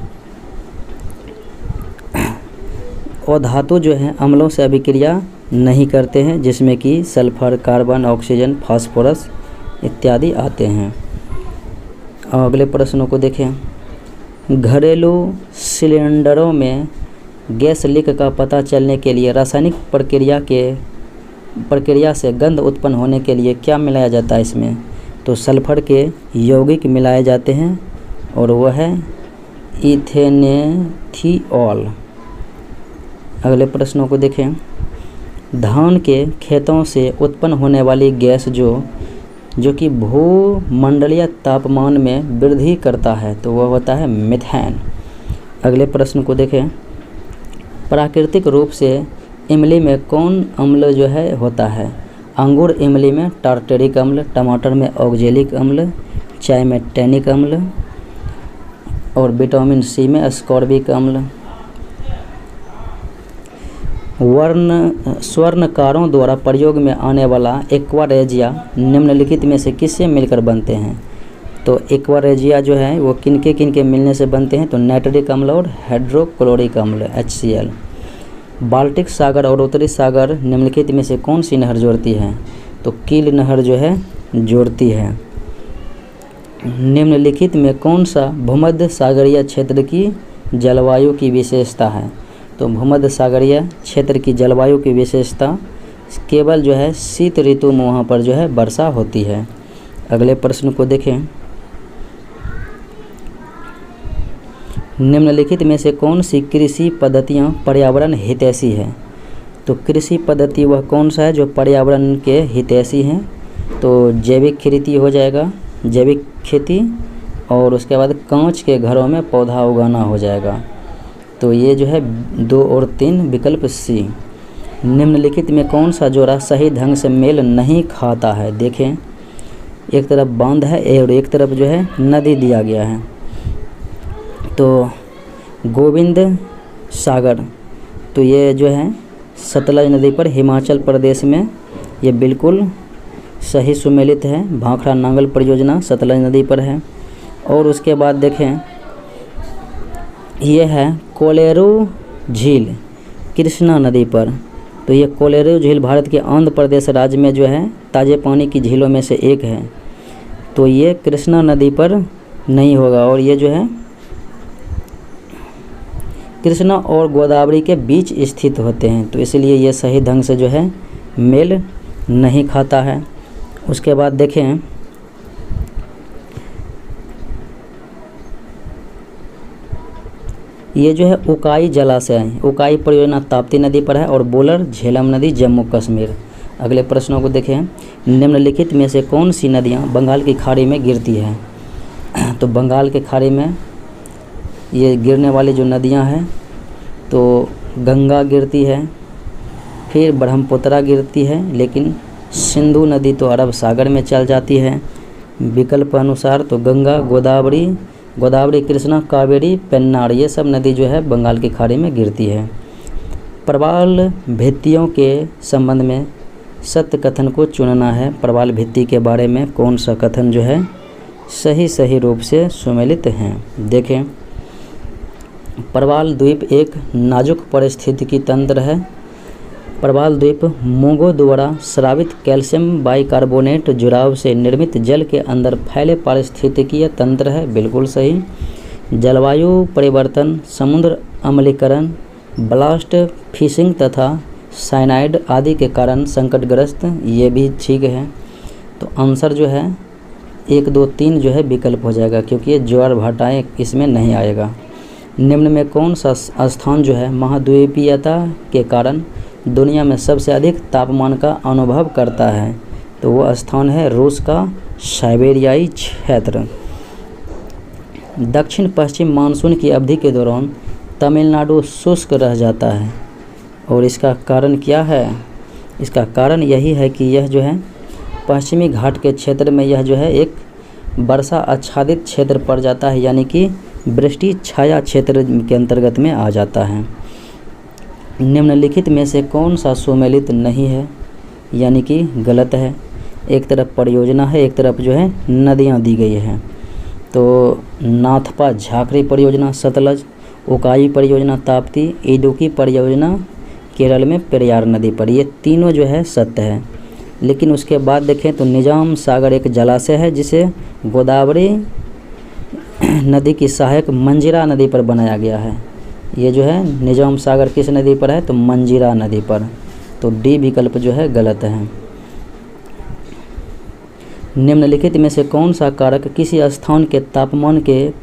Speaker 1: और धातु जो है अम्लों से अभिक्रिया नहीं करते हैं जिसमें कि सल्फर, कार्बन, ऑक्सीजन, फास्फोरस इत्यादि आते हैं। अगले प्रश्नों को देखें। घरेलू सिलेंडरों में गैस लीक का पता चलने के लिए रासायनिक प्रक्रिया से गंध उत्पन्न होने के लिए क्या मिलाया जाता है इसमें, तो सल्फर के यौगिक मिलाए जाते हैं और वह है इथेनेथिओल। अगले प्रश्नों को देखें। धान के खेतों से उत्पन्न होने वाली गैस जो कि भूमंडलीय तापमान में वृद्धि करता है तो वह होता है मीथेन। अगले प्रश्न को देखें। प्राकृतिक रूप से इमली में कौन अम्ल जो है होता है, अंगूर इमली में टार्टेरिक अम्ल, टमाटर में ऑक्जेलिक अम्ल, चाय में टैनिक अम्ल और विटामिन सी में अस्कॉर्बिक अम्ल। स्वर्णकारों द्वारा प्रयोग में आने वाला एक्वारेजिया निम्नलिखित में से किससे मिलकर बनते हैं? तो एक्वारेजिया जो है वो किनके मिलने से बनते हैं? तो नाइट्रिक अम्ल और हाइड्रोक्लोरिक अम्ल HCl। बाल्टिक सागर और उत्तरी सागर निम्नलिखित में से कौन सी नहर जोड़ती है? तो कील नहर जो है जोड़ती है। निम्नलिखित में कौन सा भूमध्य सागरीय क्षेत्र की जलवायु की विशेषता है? तो भूमध्य सागरीय क्षेत्र की जलवायु की विशेषता केवल जो है शीत ऋतु में वहाँ पर जो है वर्षा होती है। अगले प्रश्न को देखें। निम्नलिखित में से कौन सी कृषि पद्धतियाँ पर्यावरण हितैषी है? तो कृषि पद्धति वह कौन सा है जो पर्यावरण के हितैषी हैं? तो जैविक खेती हो जाएगा, जैविक खेती, और उसके बाद कांच के घरों में पौधा उगाना हो जाएगा। तो ये जो है 2 और 3 विकल्प सी। निम्नलिखित में कौन सा जोड़ा सही ढंग से मेल नहीं खाता है? देखें, एक तरफ बांध है और एक तरफ जो है नदी दिया गया है। तो गोविंद सागर, तो ये जो है सतलज नदी पर हिमाचल प्रदेश में, ये बिल्कुल सही सुमेलित है। भाखड़ा नांगल परियोजना सतलज नदी पर है। और उसके बाद देखें, ये है कोलेरू झील कृष्णा नदी पर। तो ये कोलेरू झील भारत के आंध्र प्रदेश राज्य में जो है ताज़े पानी की झीलों में से एक है। तो ये कृष्णा नदी पर नहीं होगा, और ये जो है कृष्णा और गोदावरी के बीच स्थित होते हैं, तो इसलिए ये सही ढंग से जो है मेल नहीं खाता है। उसके बाद देखें, ये जो है उकाई जलाशय है। उकाई परियोजना ताप्ती नदी पर है और बोलर झेलम नदी जम्मू कश्मीर। अगले प्रश्नों को देखें। निम्नलिखित में से कौन सी नदियाँ बंगाल की खाड़ी में गिरती है? तो बंगाल के खाड़ी में ये गिरने वाली जो नदियाँ हैं, तो गंगा गिरती है, फिर ब्रह्मपुत्रा गिरती है, लेकिन सिंधु नदी तो अरब सागर में चल जाती है। विकल्प अनुसार तो गंगा, गोदावरी, कृष्णा, कावेरी, पेन्नार, ये सब नदी जो है बंगाल की खाड़ी में गिरती है। प्रवाल भित्तियों के संबंध में सत्य कथन को चुनना है। प्रवाल भित्ति के बारे में कौन सा कथन जो है सही रूप से सुमेलित हैं? देखें, प्रवाल द्वीप एक नाजुक पारिस्थितिकी तंत्र है। प्रवाल द्वीप मूंगों द्वारा स्रावित कैल्शियम बाइकार्बोनेट जुड़ाव से निर्मित जल के अंदर फैले पारिस्थितिकीय तंत्र है। बिल्कुल सही। जलवायु परिवर्तन, समुद्र अम्लीकरण, ब्लास्ट फिशिंग तथा साइनाइड आदि के कारण संकटग्रस्त, ये भी ठीक है। तो आंसर जो है 1, 2, 3 जो है विकल्प हो जाएगा, क्योंकि ये ज्वार भाटाएँ इसमें नहीं आएगा। निम्न में कौन सा स्थान जो है महाद्वीपीयता के कारण दुनिया में सबसे अधिक तापमान का अनुभव करता है? तो वो स्थान है रूस का साइबेरियाई क्षेत्र। दक्षिण पश्चिम मानसून की अवधि के दौरान तमिलनाडु शुष्क रह जाता है, और इसका कारण क्या है? इसका कारण यही है कि यह जो है पश्चिमी घाट के क्षेत्र में यह जो है एक वर्षा आच्छादित क्षेत्र पड़ जाता है, यानी कि वृष्टि छाया क्षेत्र के अंतर्गत में आ जाता है। निम्नलिखित में से कौन सा सुमेलित नहीं है, यानी कि गलत है? एक तरफ परियोजना है, एक तरफ जो है नदियाँ दी गई हैं। तो नाथपा झाकरी परियोजना सतलज, उकाई परियोजना ताप्ती, इडुक्की परियोजना केरल में पेरियार नदी पर, ये तीनों जो है सत्य है। लेकिन उसके बाद देखें तो निजाम सागर एक जलाशय है जिसे गोदावरी नदी की सहायक मंजीरा नदी पर बनाया गया है। ये जो है निजाम सागर किस नदी पर है? तो मंजीरा नदी पर। तो डी विकल्प जो है गलत है। निम्नलिखित में से कौन सा कारक किसी स्थान के तापमान के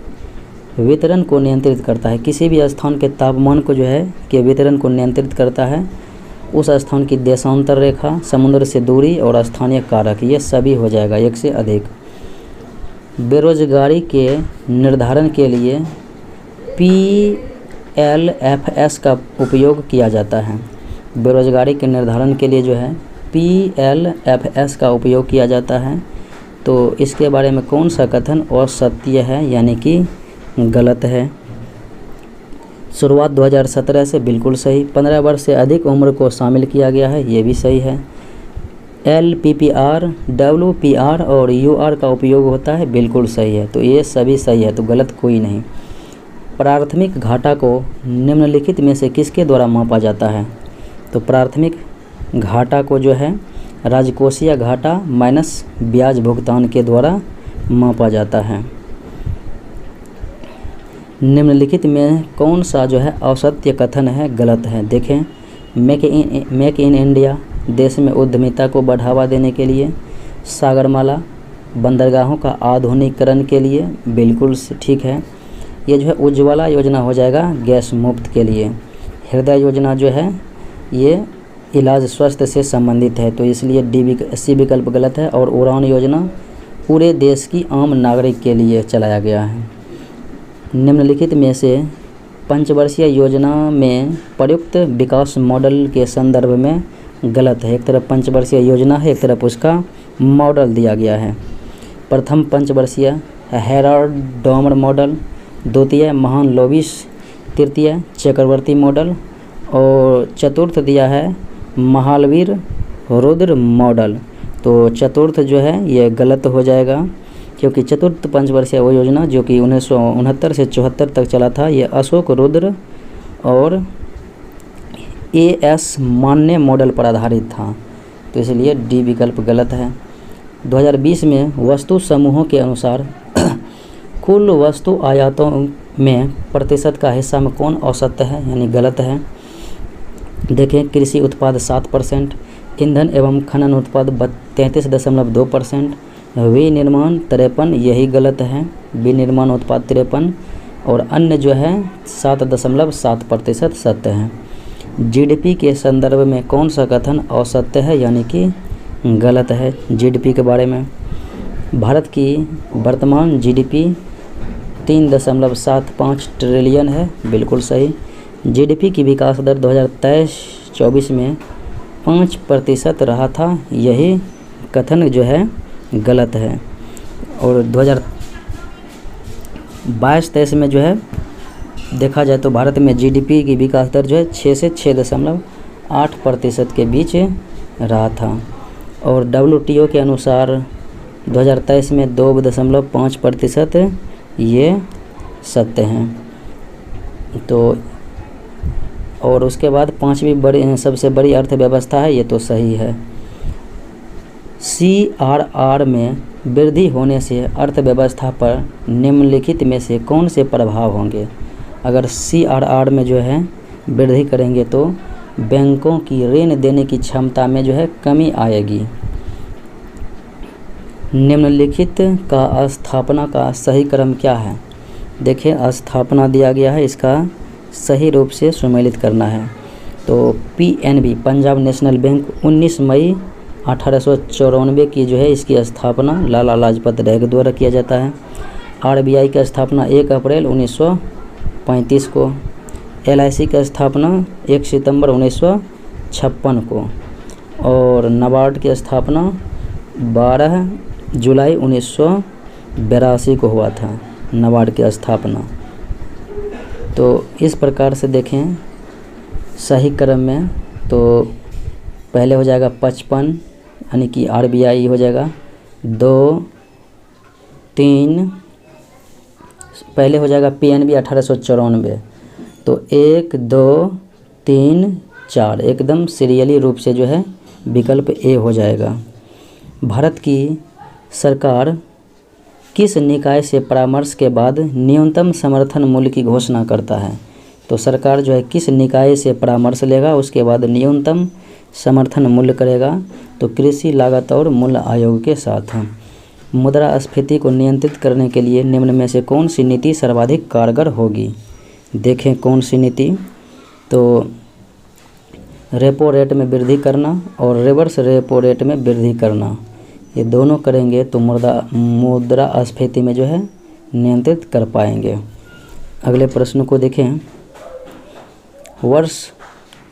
Speaker 1: वितरण को नियंत्रित करता है? किसी भी स्थान के तापमान को जो है के वितरण को नियंत्रित करता है उस स्थान की देशांतर रेखा, समुद्र से दूरी और स्थानीय कारक, ये सभी हो जाएगा 1 से अधिक। बेरोजगारी के निर्धारण के लिए PLFS का उपयोग किया जाता है। बेरोजगारी के निर्धारण के लिए जो है PLFS का उपयोग किया जाता है। तो इसके बारे में कौन सा कथन असत्य है, यानी कि गलत है? शुरुआत 2017 से, बिल्कुल सही। 15 वर्ष से अधिक उम्र को शामिल किया गया है, ये भी सही है। LPPR, WPR और UR का उपयोग होता है, बिल्कुल सही है। तो ये सभी सही है, तो गलत कोई नहीं। प्राथमिक घाटा को निम्नलिखित में से किसके द्वारा मापा जाता है? तो प्राथमिक घाटा को जो है राजकोषीय घाटा माइनस ब्याज भुगतान के द्वारा मापा जाता है। निम्नलिखित में कौन सा जो है असत्य कथन है, गलत है? देखें, मेक इन इंडिया देश में उद्यमिता को बढ़ावा देने के लिए, सागरमाला बंदरगाहों का आधुनिकीकरण के लिए, बिल्कुल ठीक है। ये जो है उज्ज्वला योजना हो जाएगा गैस मुफ्त के लिए। हृदय योजना जो है ये इलाज स्वास्थ्य से संबंधित है, तो इसलिए सी विकल्प गलत है। और उड़ान योजना पूरे देश की आम नागरिक के लिए चलाया गया है। निम्नलिखित में से पंचवर्षीय योजना में प्रयुक्त विकास मॉडल के संदर्भ में गलत है। एक तरफ पंचवर्षीय योजना है, एक तरफ उसका मॉडल दिया गया है। प्रथम पंचवर्षीय हेराल्ड डॉमर मॉडल, द्वितीय महान लोविस, तृतीय चक्रवर्ती मॉडल और चतुर्थ दिया है महालवीर रुद्र मॉडल। तो चतुर्थ जो है ये गलत हो जाएगा, क्योंकि चतुर्थ पंचवर्षीय वो योजना जो कि 1969 से 74 तक चला था, ये अशोक रुद्र और AS मान्य मॉडल पर आधारित था, तो इसलिए डी विकल्प गलत है। 2020 में वस्तु समूहों के अनुसार कुल वस्तु आयातों में प्रतिशत का हिस्सा में कौन औसत है, यानी गलत है? देखें, कृषि उत्पाद 7%, ईंधन एवं खनन उत्पाद 33.2%, विनिर्माण 53, यही गलत है। विनिर्माण उत्पाद 53 और अन्य जो है 7.7% सत्य है। GDP के संदर्भ में कौन सा कथन असत्य है, यानी कि गलत है? GDP के बारे में, भारत की वर्तमान GDP 3.75 ट्रिलियन है, बिल्कुल सही। GDP की विकास दर 2023-24 में 5% रहा था, यही कथन जो है गलत है। और 2022-23 में जो है देखा जाए तो भारत में GDP की विकास दर जो है 6 से 6.8% के बीच रहा था। और WTO के अनुसार 2023 में 2.5% ये सत्य हैं। तो और उसके बाद पांचवी सबसे बड़ी अर्थव्यवस्था है, ये तो सही है। CRR में वृद्धि होने से अर्थव्यवस्था पर निम्नलिखित में से कौन से प्रभाव होंगे? अगर CRR में जो है वृद्धि करेंगे तो बैंकों की ऋण देने की क्षमता में जो है कमी आएगी। निम्नलिखित का स्थापना का सही क्रम क्या है? देखिए, स्थापना दिया गया है, इसका सही रूप से सुमेलित करना है। तो PNB पंजाब नेशनल बैंक 19 मई 1894 की जो है इसकी स्थापना लाला लाजपत राय के द्वारा किया जाता है। RBI की स्थापना 1 अप्रैल 1935 को। LIC की स्थापना 1 सितंबर 1956 को। और नाबार्ड की स्थापना 12 जुलाई 1982 को हुआ था, नाबार्ड की स्थापना। तो इस प्रकार से देखें सही क्रम में, तो पहले हो जाएगा 55, यानी कि RBI हो जाएगा 2, 3, पहले हो जाएगा PNB 1894, तो 1, 2, 3, 4 एकदम सीरियली रूप से जो है विकल्प A हो जाएगा। भारत की सरकार किस निकाय से परामर्श के बाद न्यूनतम समर्थन मूल्य की घोषणा करता है? तो सरकार जो है किस निकाय से परामर्श लेगा, उसके बाद न्यूनतम समर्थन मूल्य करेगा? तो कृषि लागत और मूल्य आयोग के साथ। मुद्रास्फीति को नियंत्रित करने के लिए निम्न में से कौन सी नीति सर्वाधिक कारगर होगी? देखें कौन सी नीति, तो रेपो रेट में वृद्धि करना और रिवर्स रेपो रेट में वृद्धि करना, ये दोनों करेंगे तो मुद्रास्फीति में जो है नियंत्रित कर पाएंगे। अगले प्रश्न को देखें। वर्ष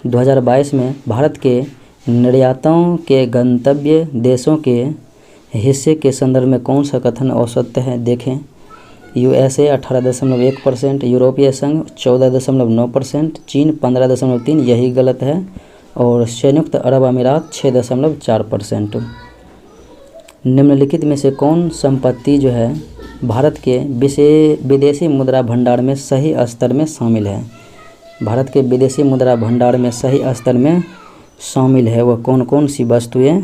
Speaker 1: 2022 में भारत के निर्यातों के गंतव्य देशों के हिस्से के संदर्भ में कौन सा कथन औसत्य है? देखें, USA 18.1%, यूरोपीय संघ 14.9%, चीन 15.3, यही गलत है, और संयुक्त अरब अमीरात 6.4%। निम्नलिखित में से कौन संपत्ति जो है भारत के विदेशी मुद्रा भंडार में सही स्तर में शामिल है? भारत के विदेशी मुद्रा भंडार में सही स्तर में शामिल है वह कौन कौन सी वस्तुएं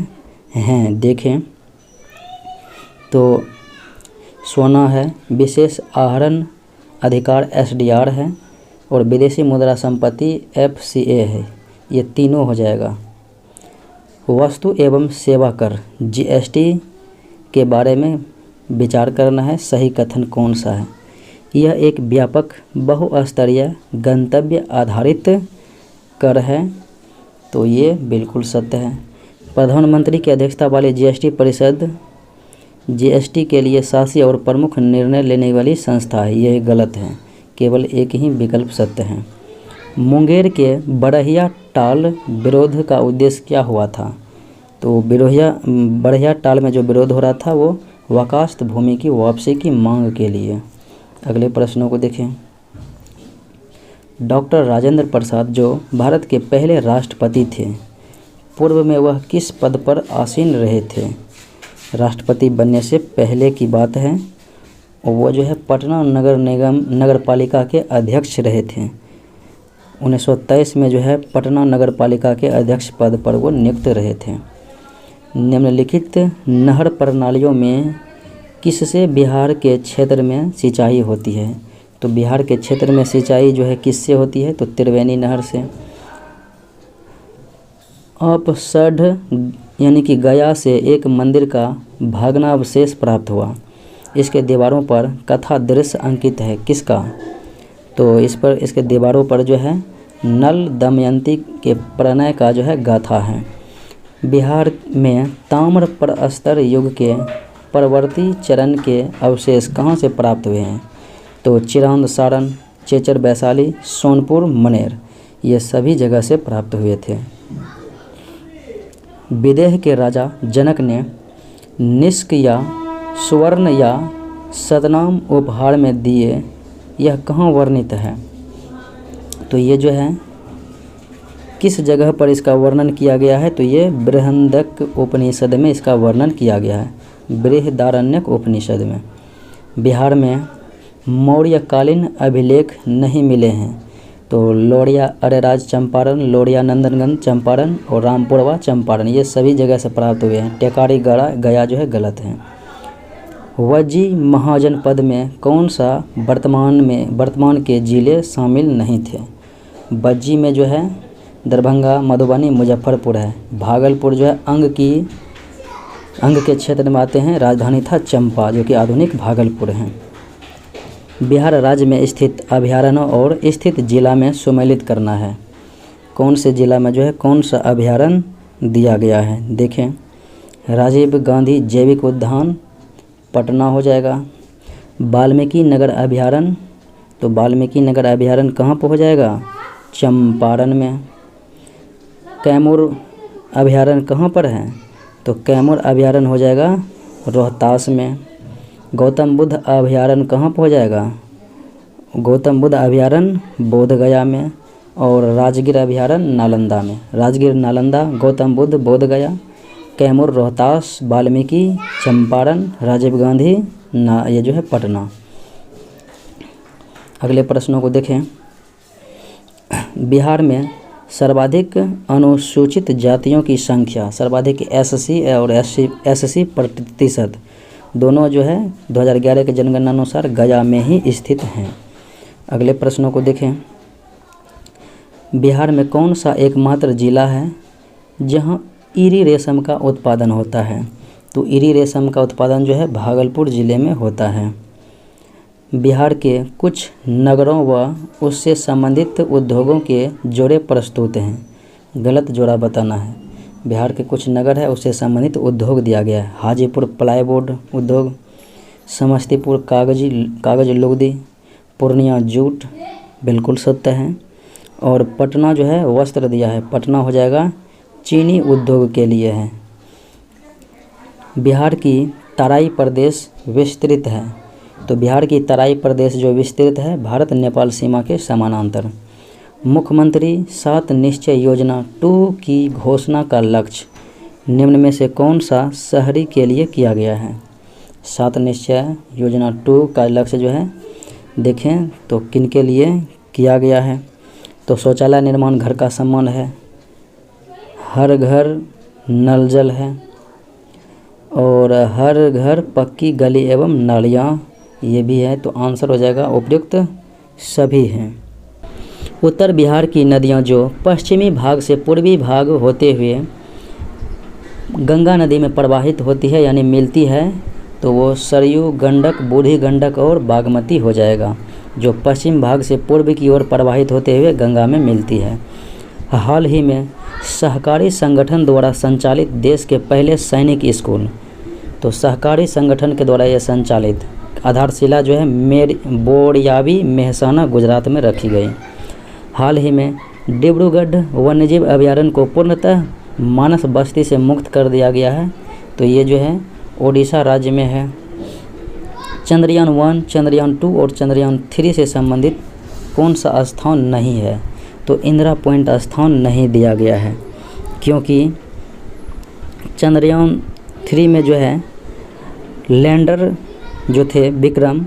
Speaker 1: हैं? देखें तो सोना है, विशेष आहरण अधिकार SDR है, और विदेशी मुद्रा संपत्ति FCA है। ये तीनों हो जाएगा। वस्तु एवं सेवा कर GST के बारे में विचार करना है, सही कथन कौन सा है? यह एक व्यापक बहुस्तरीय गंतव्य आधारित कर है, तो ये बिल्कुल सत्य है। प्रधानमंत्री की अध्यक्षता वाली GST परिषद GST के लिए शासी और प्रमुख निर्णय लेने वाली संस्था है, यह गलत है, केवल एक ही विकल्प सत्य है। मुंगेर के बड़हिया टाल विरोध का उद्देश्य क्या हुआ था? तो बड़हिया टाल में जो विरोध हो रहा था वो वकास्त भूमि की वापसी की मांग के लिए। अगले प्रश्नों को देखें। डॉक्टर राजेंद्र प्रसाद जो भारत के पहले राष्ट्रपति थे, पूर्व में वह किस पद पर आसीन रहे थे? राष्ट्रपति बनने से पहले की बात है, और वो जो है पटना नगर पालिका के अध्यक्ष रहे थे। 1923 में जो है पटना नगर पालिका के अध्यक्ष पद पर वो नियुक्त रहे थे। निम्नलिखित नहर प्रणालियों में किससे बिहार के क्षेत्र में सिंचाई होती है? तो बिहार के क्षेत्र में सिंचाई जो है किससे होती है? तो त्रिवेणी नहर से। अपसढ़ यानी कि गया से एक मंदिर का भग्नावशेष प्राप्त हुआ। इसके दीवारों पर कथा दृश्य अंकित है, किसका? तो इसके दीवारों पर जो है नल दमयंती के प्रणय का जो है गाथा है। बिहार में ताम्र प्रस्तर युग के परवर्ती चरण के अवशेष कहाँ से प्राप्त हुए हैं? तो चिरांद सारण, चेचर वैशाली, सोनपुर मनेर, ये सभी जगह से प्राप्त हुए थे। विदेह के राजा जनक ने निष्क या सुवर्ण या सतनाम उपहार में दिए, यह कहाँ वर्णित है? तो ये जो है किस जगह पर इसका वर्णन किया गया है? तो ये बृहदारण्यक उपनिषद में इसका वर्णन किया गया है, बृहदारण्यक उपनिषद में। बिहार में मौर्यकालीन अभिलेख नहीं मिले हैं, तो लोरिया अरेराज चंपारण, लोरिया नंदनगंज चंपारण और रामपुरवा चंपारण, ये सभी जगह से प्राप्त हुए हैं। टेकारी गया जो है गलत है। वज्जी महाजनपद में कौन सा वर्तमान के जिले शामिल नहीं थे? वज्जी में जो है दरभंगा, मधुबनी, मुजफ्फरपुर है। भागलपुर जो है अंग के क्षेत्र में आते हैं। राजधानी था चंपा, जो कि आधुनिक भागलपुर है। बिहार राज्य में स्थित अभयारण्यों और स्थित जिला में सम्मिलित करना है। कौन से जिला में जो है कौन सा अभयारण्य दिया गया है? देखें, राजीव गांधी जैविक उद्यान पटना हो जाएगा। वाल्मीकि नगर अभयारण्य, तो वाल्मीकि नगर अभयारण्य कहाँ पर हो जाएगा? चंपारण में। कैमूर अभयारण्य कहाँ पर है? तो कैमूर अभयारण्य हो जाएगा रोहतास में। गौतम बुद्ध अभयारण्य कहाँ पर हो जाएगा? गौतम बुद्ध अभयारण्य बोधगया में। और राजगीर अभयारण्य नालंदा में। राजगीर नालंदा, गौतम बुद्ध बोधगया, कैमूर रोहतास, वाल्मीकि चंपारण, राजीव गांधी ये जो है पटना। अगले प्रश्नों को देखें। बिहार में सर्वाधिक अनुसूचित जातियों की संख्या, सर्वाधिक SC और SC प्रतिशत दोनों जो है 2011 के जनगणना अनुसार गया में ही स्थित हैं। अगले प्रश्नों को देखें। बिहार में कौन सा एकमात्र जिला है जहां इरी रेशम का उत्पादन होता है? तो इरी रेशम का उत्पादन जो है भागलपुर ज़िले में होता है। बिहार के कुछ नगरों व उससे संबंधित उद्योगों के जोड़े प्रस्तुत हैं। गलत जोड़ा बताना है। बिहार के कुछ नगर है उससे संबंधित उद्योग दिया गया है। हाजीपुर प्लाईवुड उद्योग, समस्तीपुर कागज लुगदी, पूर्णिया जूट, बिल्कुल सत्य है। और पटना जो है वस्त्र दिया है, पटना हो जाएगा चीनी उद्योग के लिए है। बिहार की तराई प्रदेश विस्तृत है, तो बिहार की तराई प्रदेश जो विस्तृत है भारत नेपाल सीमा के समानांतर। मुख्यमंत्री 7 निश्चय योजना 2 की घोषणा का लक्ष्य निम्न में से कौन सा शहरी के लिए किया गया है? 7 निश्चय योजना 2 का लक्ष्य जो है देखें तो किन के लिए किया गया है? तो शौचालय निर्माण, घर का सम्मान है, हर घर नल जल है और हर घर पक्की गली एवं नालियाँ, ये भी है। तो आंसर हो जाएगा उपयुक्त सभी हैं। उत्तर बिहार की नदियाँ जो पश्चिमी भाग से पूर्वी भाग होते हुए गंगा नदी में प्रवाहित होती है यानी मिलती है, तो वो सरयू, गंडक, बूढ़ी गंडक और बागमती हो जाएगा, जो पश्चिम भाग से पूर्व की ओर प्रवाहित होते हुए गंगा में मिलती है। हाल ही में सहकारी संगठन द्वारा संचालित देश के पहले सैनिक स्कूल, तो सहकारी संगठन के द्वारा यह संचालित आधारशिला जो है बोरियावी मेहसाना गुजरात में रखी गई। हाल ही में डिब्रूगढ़ वन्यजीव अभयारण्य को पूर्णतः मानस बस्ती से मुक्त कर दिया गया है, तो ये जो है ओडिशा राज्य में है। चंद्रयान 1, चंद्रयान 2 और चंद्रयान 3 से संबंधित कौन सा स्थान नहीं है? तो इंदिरा पॉइंट स्थान नहीं दिया गया है, क्योंकि चंद्रयान 3 में जो है लैंडर जो थे विक्रम,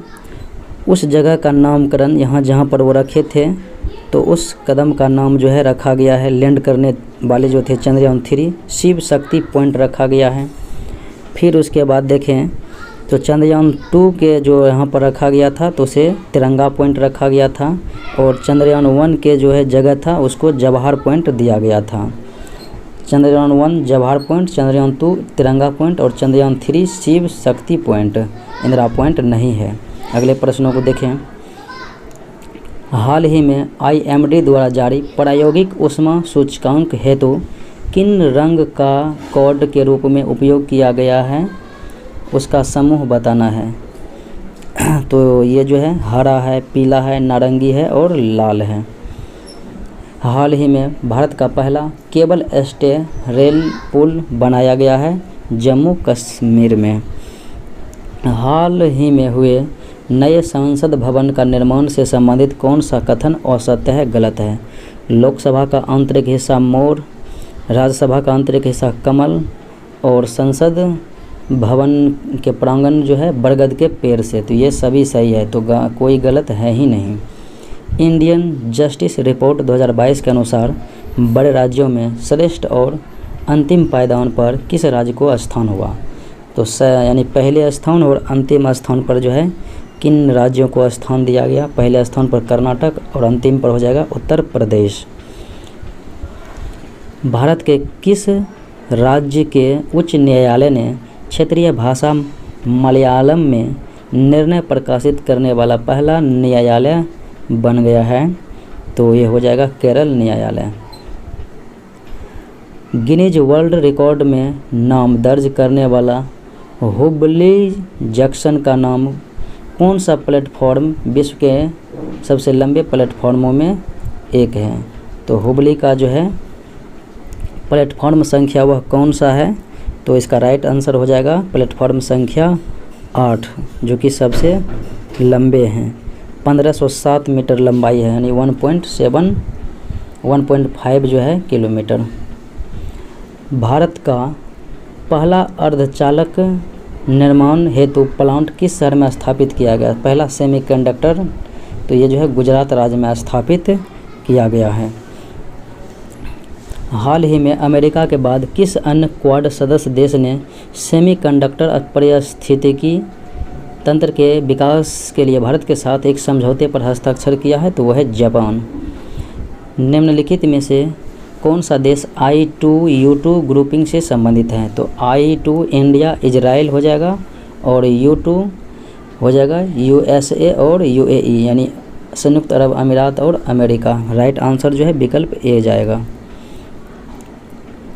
Speaker 1: उस जगह का नामकरण यहाँ जहाँ पर वो रखे थे, तो उस कदम का नाम जो है रखा गया है। लैंड करने वाले जो थे चंद्रयान 3 शिव शक्ति पॉइंट रखा गया है। फिर उसके बाद देखें तो चंद्रयान 2 के जो यहाँ पर रखा गया था तो उसे तिरंगा पॉइंट रखा गया था, और चंद्रयान 1 के जो है जगह था उसको जवाहर पॉइंट दिया गया था। चंद्रयान 1 जवाहर पॉइंट, चंद्रयान 2 तिरंगा पॉइंट और चंद्रयान 3 शिव शक्ति पॉइंट, इंदिरा पॉइंट नहीं है। अगले प्रश्नों को देखें। हाल ही में IMD द्वारा जारी प्रायोगिक ऊष्मा सूचकांक हेतु किन रंग का कोड के रूप में उपयोग किया गया है, उसका समूह बताना है। तो ये जो है हरा है, पीला है, नारंगी है और लाल है। हाल ही में भारत का पहला केबल स्टे रेल पुल बनाया गया है जम्मू कश्मीर में। हाल ही में हुए नए संसद भवन का निर्माण से संबंधित कौन सा कथन असत्य है, गलत है? लोकसभा का आंतरिक हिस्सा मोर, राज्यसभा का आंतरिक हिस्सा कमल और संसद भवन के प्रांगण जो है बरगद के पेड़ से, तो ये सभी सही है, तो कोई गलत है ही नहीं। इंडियन जस्टिस रिपोर्ट 2022 के अनुसार बड़े राज्यों में श्रेष्ठ और अंतिम पायदान पर किस राज्य को स्थान हुआ? तो यानी पहले स्थान और अंतिम स्थान पर जो है किन राज्यों को स्थान दिया गया? पहले स्थान पर कर्नाटक और अंतिम पर हो जाएगा उत्तर प्रदेश। भारत के किस राज्य के उच्च न्यायालय ने क्षेत्रीय भाषा मलयालम में निर्णय प्रकाशित करने वाला पहला न्यायालय बन गया है? तो ये हो जाएगा केरल न्यायालय। गिनीज वर्ल्ड रिकॉर्ड में नाम दर्ज करने वाला हुबली जंक्शन का नाम कौन सा प्लेटफॉर्म विश्व के सबसे लंबे प्लेटफॉर्मों में एक है? तो हुबली का जो है प्लेटफॉर्म संख्या वह कौन सा है? तो इसका राइट आंसर हो जाएगा प्लेटफॉर्म संख्या 8, जो कि सबसे लंबे हैं। 1507 मीटर लंबाई है, यानी 1.5 जो है किलोमीटर। भारत का पहला अर्धचालक निर्माण हेतु प्लांट किस शहर में स्थापित किया गया? पहला सेमीकंडक्टर, तो ये जो है गुजरात राज्य में स्थापित किया गया है। हाल ही में अमेरिका के बाद किस अन्य क्वाड सदस्य देश ने सेमीकंडक्टर पारिस्थितिकी तंत्र के विकास के लिए भारत के साथ एक समझौते पर हस्ताक्षर किया है? तो वह है जापान। निम्नलिखित में से कौन सा देश I2U2 ग्रुपिंग से संबंधित है? तो I2 इंडिया, इजराइल हो जाएगा और U2 हो जाएगा USA और UAE यानी संयुक्त अरब अमीरात और अमेरिका। राइट आंसर जो है विकल्प ए जाएगा।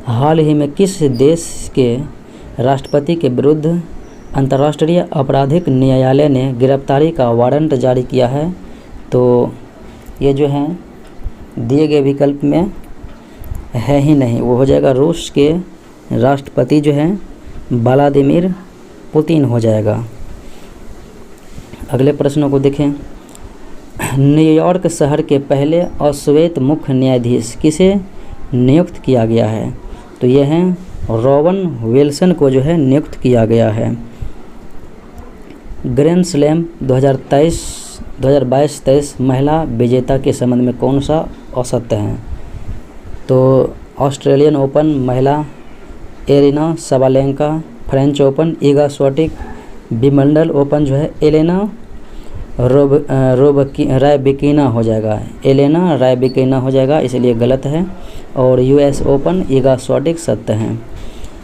Speaker 1: हाल ही में किस देश के राष्ट्रपति के विरुद्ध अंतर्राष्ट्रीय आपराधिक न्यायालय ने गिरफ्तारी का वारंट जारी किया है? तो ये जो है दिए गए विकल्प में है ही नहीं, वो हो जाएगा रूस के राष्ट्रपति जो है व्लादिमीर पुतिन हो जाएगा। अगले प्रश्नों को देखें। न्यूयॉर्क शहर के पहले अश्वेत मुख्य न्यायाधीश किसे नियुक्त किया गया है? तो ये हैं रॉबन विल्सन को जो है नियुक्त किया गया है। ग्रैंड स्लैम 2022-23 महिला विजेता के संबंध में कौन सा औसत्य है? तो ऑस्ट्रेलियन ओपन महिला एरिना सबालेंका, फ्रेंच ओपन ईगा स्विएटेक, विंबलडन ओपन जो है एलेना रायबिकिना हो जाएगा, एलेना रायबिकिना हो जाएगा, इसलिए गलत है। और यूएस ओपन ईगा स्विएटेक सत्य हैं।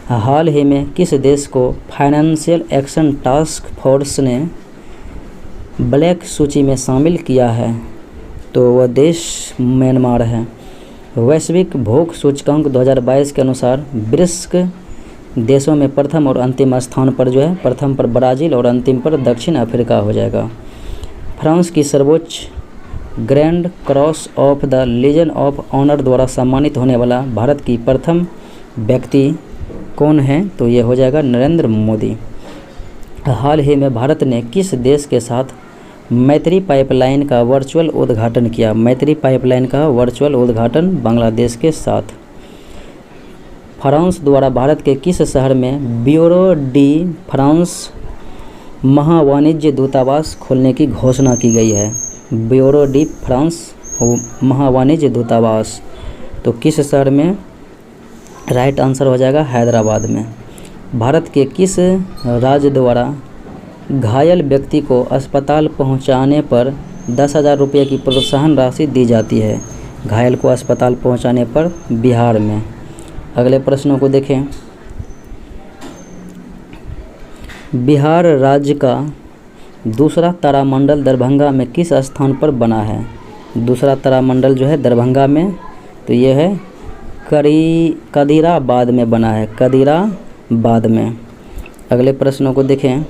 Speaker 1: हाल ही में किस देश को फाइनेंशियल एक्शन टास्क फोर्स ने ब्लैक सूची में शामिल किया है? तो वह देश म्यांमार है। वैश्विक भूख सूचकांक 2022 के अनुसार ब्रिक्स देशों में प्रथम और अंतिम स्थान पर जो है, प्रथम पर ब्राज़ील और अंतिम पर दक्षिण अफ्रीका हो जाएगा। फ्रांस की सर्वोच्च grand cross of the legion of honour द्वारा सम्मानित होने वाला भारत की प्रथम व्यक्ति कौन है? तो ये हो जाएगा नरेंद्र मोदी। हाल ही में भारत ने किस देश के साथ मैत्री पाइपलाइन का वर्चुअल उद्घाटन किया? मैत्री पाइपलाइन का वर्चुअल उद्घाटन बांग्लादेश के साथ। फ्रांस द्वारा भारत के किस शहर में ब्यूरो डी फ्रांस महावाणिज्य दूतावास खोलने की घोषणा की गई है? ब्यूरो डी फ्रांस महावाणिज्य दूतावास, तो किस शहर में? राइट आंसर हो जाएगा हैदराबाद में। भारत के किस राज्य द्वारा घायल व्यक्ति को अस्पताल पहुंचाने पर 10,000 रुपये की प्रोत्साहन राशि दी जाती है? घायल को अस्पताल पहुंचाने पर बिहार में। अगले प्रश्नों को देखें। बिहार राज्य का दूसरा तारामंडल दरभंगा में किस स्थान पर बना है? दूसरा तारामंडल जो है दरभंगा में, तो ये है कदीराबाद में बना है, कदीराबाद में। अगले प्रश्नों को देखें।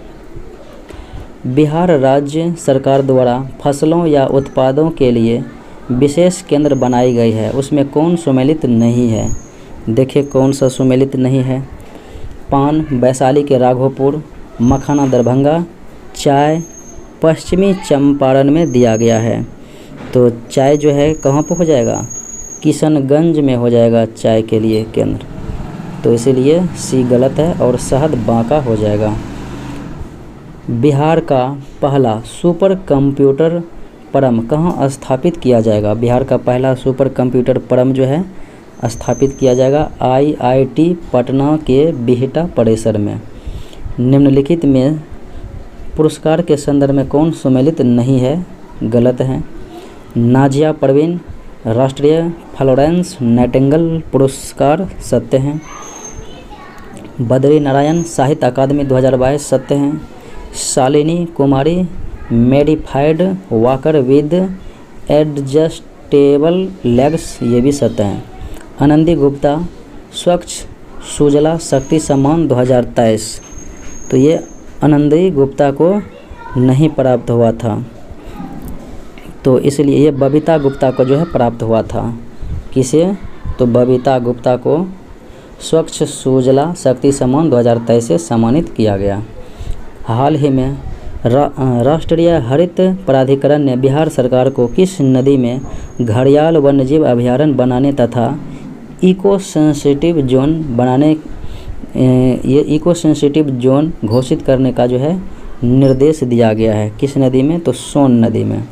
Speaker 1: बिहार राज्य सरकार द्वारा फसलों या उत्पादों के लिए विशेष केंद्र बनाई गई है, उसमें कौन सम्मिलित नहीं है? देखिए कौन सा सम्मिलित नहीं है। पान वैशाली के राघोपुर, मखाना दरभंगा, चाय पश्चिमी चंपारण में दिया गया है। तो चाय जो है कहाँ पर हो जाएगा? किशनगंज में हो जाएगा चाय के लिए केंद्र, तो इसीलिए सी गलत है और शहद बांका हो जाएगा। बिहार का पहला सुपर कंप्यूटर परम कहाँ स्थापित किया जाएगा? बिहार का पहला सुपर कंप्यूटर परम जो है स्थापित किया जाएगा IIT पटना के बिहटा परिसर में। निम्नलिखित में पुरस्कार के संदर्भ में कौन सम्मिलित नहीं है? गलत है। नाजिया परवीन राष्ट्रीय फ्लोरेंस नाइटिंगेल पुरस्कार सत्य हैं। बद्री नारायण साहित्य अकादमी 2022 सत्य हैं। शालिनी कुमारी मेडिफाइड वॉकर विद एडजस्टेबल लेग्स, ये भी सत्य हैं। आनंदी गुप्ता स्वच्छ सुजला शक्ति सम्मान 2023, तो ये आनंदी गुप्ता को नहीं प्राप्त हुआ था, तो इसलिए ये बबीता गुप्ता को जो है प्राप्त हुआ था। किसे? तो बबीता गुप्ता को स्वच्छ सुजला शक्ति सम्मान 2023 से सम्मानित किया गया। हाल ही में राष्ट्रीय हरित प्राधिकरण ने बिहार सरकार को किस नदी में घड़ियाल वन्यजीव अभयारण्य बनाने तथा इको सेंसिटिव जोन बनाने ये इको सेंसिटिव जोन घोषित करने का जो है निर्देश दिया गया है? किस नदी में? तो सोन नदी में।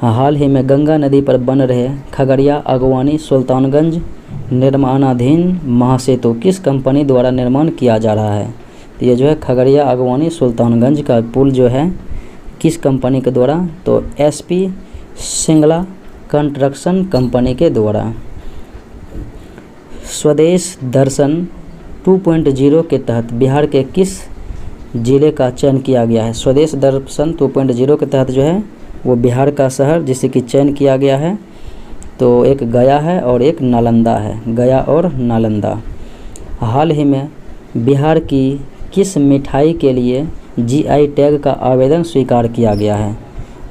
Speaker 1: हाल ही में गंगा नदी पर बन रहे खगड़िया अगवानी सुल्तानगंज निर्माणाधीन महासेतु किस कंपनी द्वारा निर्माण किया जा रहा है? तो ये जो है खगड़िया अगवानी सुल्तानगंज का पुल जो है किस कंपनी के द्वारा? तो SP सिंगला कंस्ट्रक्शन कंपनी के द्वारा। स्वदेश दर्शन 2.0 के तहत बिहार के किस जिले का चयन किया गया है? स्वदेश दर्शन 2.0 के तहत जो है वो बिहार का शहर जिसे कि चयन किया गया है, तो एक गया है और एक नालंदा है, गया और नालंदा। हाल ही में बिहार की किस मिठाई के लिए GI टैग का आवेदन स्वीकार किया गया है?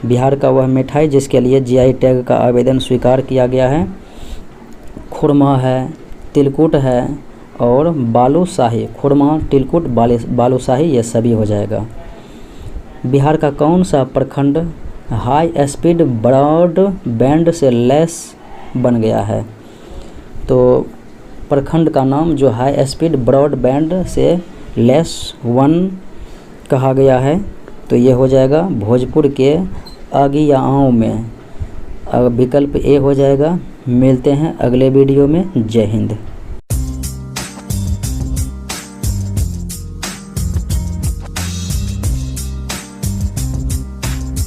Speaker 1: बिहार का वह मिठाई जिसके लिए GI टैग का आवेदन स्वीकार किया गया है, खुरमा है, तिलकुट है और बालूशाही। खुरमा, तिलकुट, बालूशाही ये सभी हो जाएगा। बिहार का कौन सा प्रखंड हाई स्पीड ब्रॉडबैंड से लैस बन गया है? तो प्रखंड का नाम जो हाई स्पीड ब्रॉडबैंड से लैस 1 कहा गया है, तो ये हो जाएगा भोजपुर के अगियाओं में। विकल्प ए हो जाएगा। मिलते हैं अगले वीडियो में। जय हिंद।